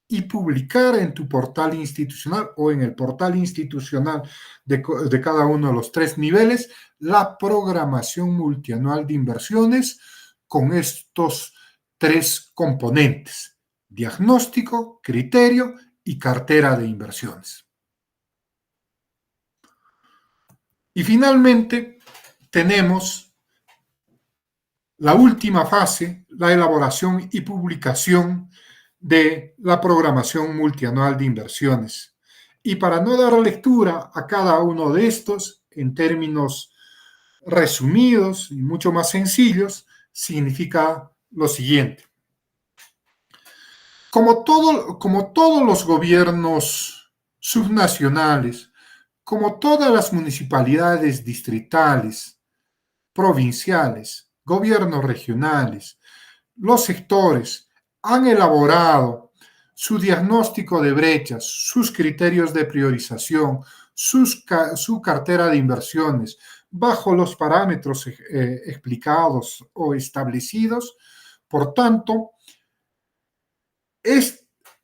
y publicar en tu portal institucional o en el portal institucional de cada uno de los 3 niveles la programación multianual de inversiones con estos 3 componentes: diagnóstico, criterio y cartera de inversiones. Y finalmente tenemos la última fase, la elaboración y publicación de la programación multianual de inversiones. Y para no dar lectura a cada uno de estos en términos resumidos y mucho más sencillos, significa lo siguiente. Como todos los gobiernos subnacionales, como todas las municipalidades distritales, provinciales, gobiernos regionales, los sectores han elaborado su diagnóstico de brechas, sus criterios de priorización, su cartera de inversiones, bajo los parámetros explicados o establecidos. Por tanto,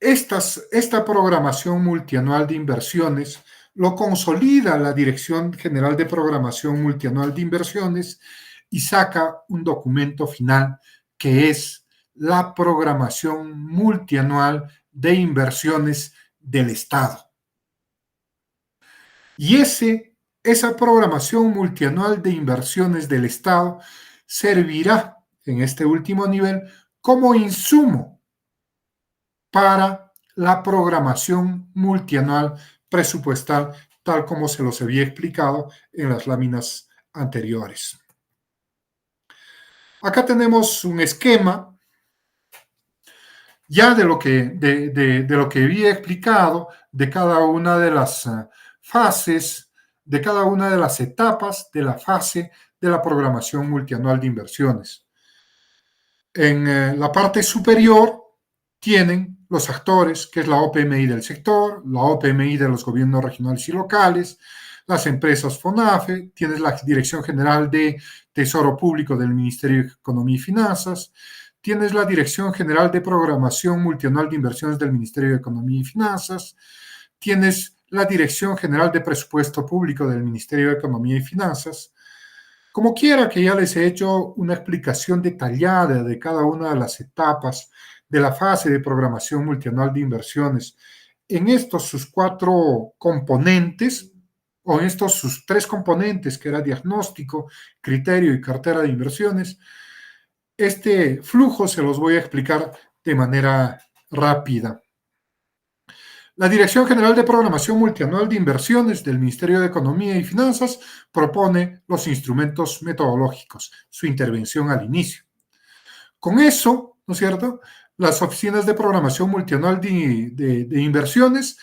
esta programación multianual de inversiones lo consolida la Dirección General de Programación Multianual de Inversiones y saca un documento final que es la programación multianual de inversiones del Estado. Y esa programación multianual de inversiones del Estado servirá en este último nivel como insumo para la programación multianual presupuestal, tal como se los había explicado en las láminas anteriores. Acá tenemos un esquema ya de lo que había explicado, de cada una de las fases, de cada una de las etapas de la fase de la programación multianual de inversiones. En la parte superior tienen los actores, que es la OPMI del sector, la OPMI de los gobiernos regionales y locales, las empresas FONAFE, tienes la Dirección General de Tesoro Público del Ministerio de Economía y Finanzas, tienes la Dirección General de Programación Multianual de Inversiones del Ministerio de Economía y Finanzas, tienes la Dirección General de Presupuesto Público del Ministerio de Economía y Finanzas. Como quiera que ya les he hecho una explicación detallada de cada una de las etapas de la fase de programación multianual de inversiones, en estos sus 4 componentes, o en estos sus 3 componentes, que era diagnóstico, criterio y cartera de inversiones, este flujo se los voy a explicar de manera rápida. La Dirección General de Programación Multianual de Inversiones del Ministerio de Economía y Finanzas propone los instrumentos metodológicos, su intervención al inicio. Con eso, ¿no es cierto?, las oficinas de programación multianual de inversiones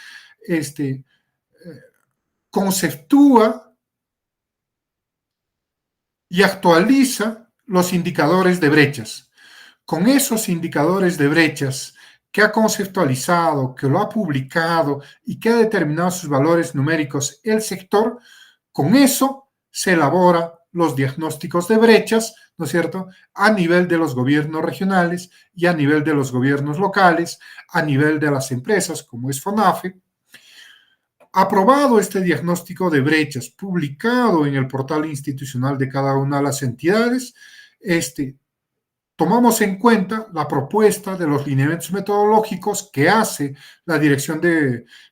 conceptúa y actualiza los indicadores de brechas. Con esos indicadores de brechas que ha conceptualizado, que lo ha publicado y que ha determinado sus valores numéricos el sector, con eso se elabora los diagnósticos de brechas, ¿no es cierto?, a nivel de los gobiernos regionales y a nivel de los gobiernos locales, a nivel de las empresas, como es FONAFE. Aprobado este diagnóstico de brechas, publicado en el portal institucional de cada una de las entidades, tomamos en cuenta la propuesta de los lineamientos metodológicos que hace la Dirección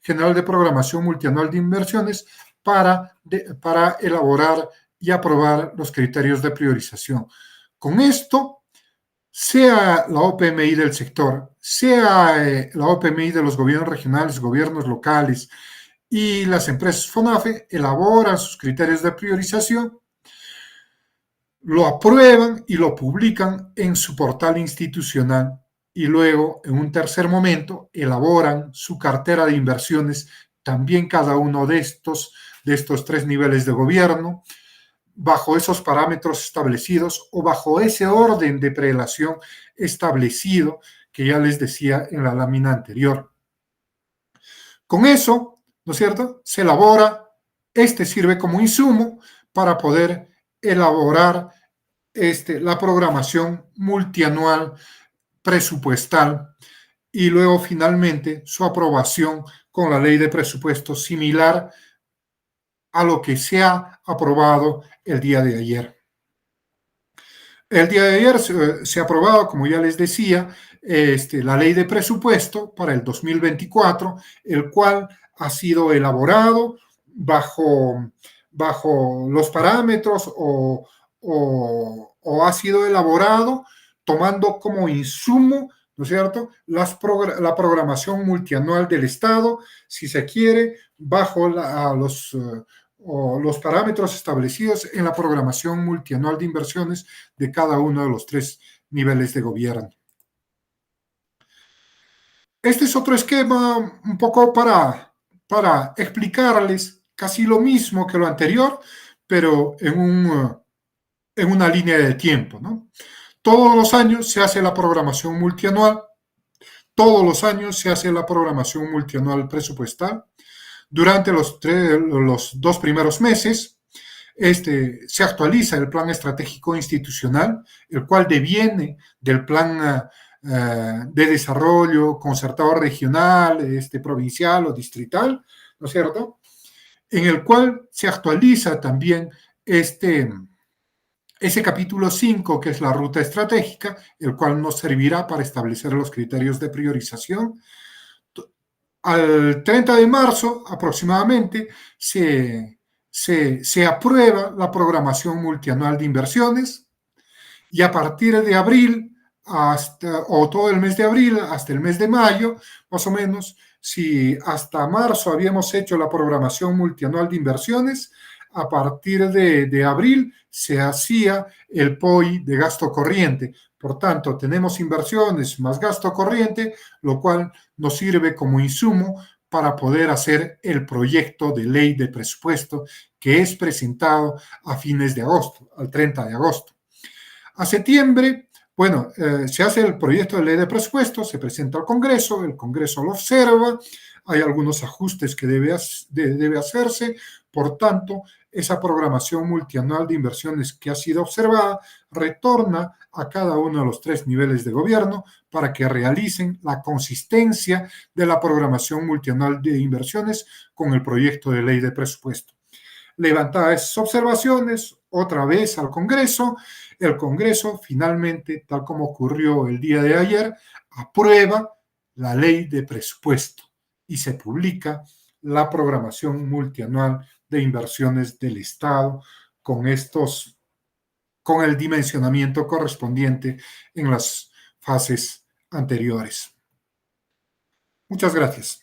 General de Programación Multianual de Inversiones para elaborar y aprobar los criterios de priorización. Con esto, sea la OPMI del sector, sea la OPMI de los gobiernos regionales, gobiernos locales y las empresas FONAFE, elaboran sus criterios de priorización, lo aprueban y lo publican en su portal institucional y luego, en un tercer momento, elaboran su cartera de inversiones, también cada uno de estos tres niveles de gobierno, bajo esos parámetros establecidos o bajo ese orden de prelación establecido que ya les decía en la lámina anterior. Con eso, ¿no es cierto?, se elabora, sirve como insumo para poder elaborar la programación multianual presupuestal y luego finalmente su aprobación con la ley de presupuestos similar a lo que se ha aprobado el día de ayer. El día de ayer se ha aprobado, como ya les decía, la ley de presupuesto para el 2024, el cual ha sido elaborado bajo los parámetros o ha sido elaborado tomando como insumo, ¿no es cierto?, la programación multianual del Estado, si se quiere, bajo los parámetros establecidos en la programación multianual de inversiones de cada uno de los tres niveles de gobierno. Este es otro esquema un poco para explicarles casi lo mismo que lo anterior, pero en una línea de tiempo, ¿no? Todos los años se hace la programación multianual, todos los años se hace la programación multianual presupuestal. Durante los 2 primeros meses, se actualiza el plan estratégico institucional, el cual deviene del plan de desarrollo concertado regional, provincial o distrital, ¿no es cierto?, en el cual se actualiza también ese capítulo 5, que es la ruta estratégica, el cual nos servirá para establecer los criterios de priorización. Al 30 de marzo aproximadamente se aprueba la programación multianual de inversiones y a partir de abril, o todo el mes de abril hasta el mes de mayo, más o menos, si hasta marzo habíamos hecho la programación multianual de inversiones, a partir de abril se hacía el POI de gasto corriente. Por tanto, tenemos inversiones más gasto corriente, lo cual nos sirve como insumo para poder hacer el proyecto de ley de presupuesto que es presentado a fines de agosto, al 30 de agosto. A septiembre, bueno, se hace el proyecto de ley de presupuesto, se presenta al Congreso, el Congreso lo observa, hay algunos ajustes que debe hacerse, por tanto, esa programación multianual de inversiones que ha sido observada retorna a cada uno de los tres niveles de gobierno para que realicen la consistencia de la programación multianual de inversiones con el proyecto de ley de presupuesto. Levantadas esas observaciones, otra vez al Congreso, el Congreso finalmente, tal como ocurrió el día de ayer, aprueba la ley de presupuesto y se publica la programación multianual de inversiones del Estado con el dimensionamiento correspondiente en las fases anteriores. Muchas gracias.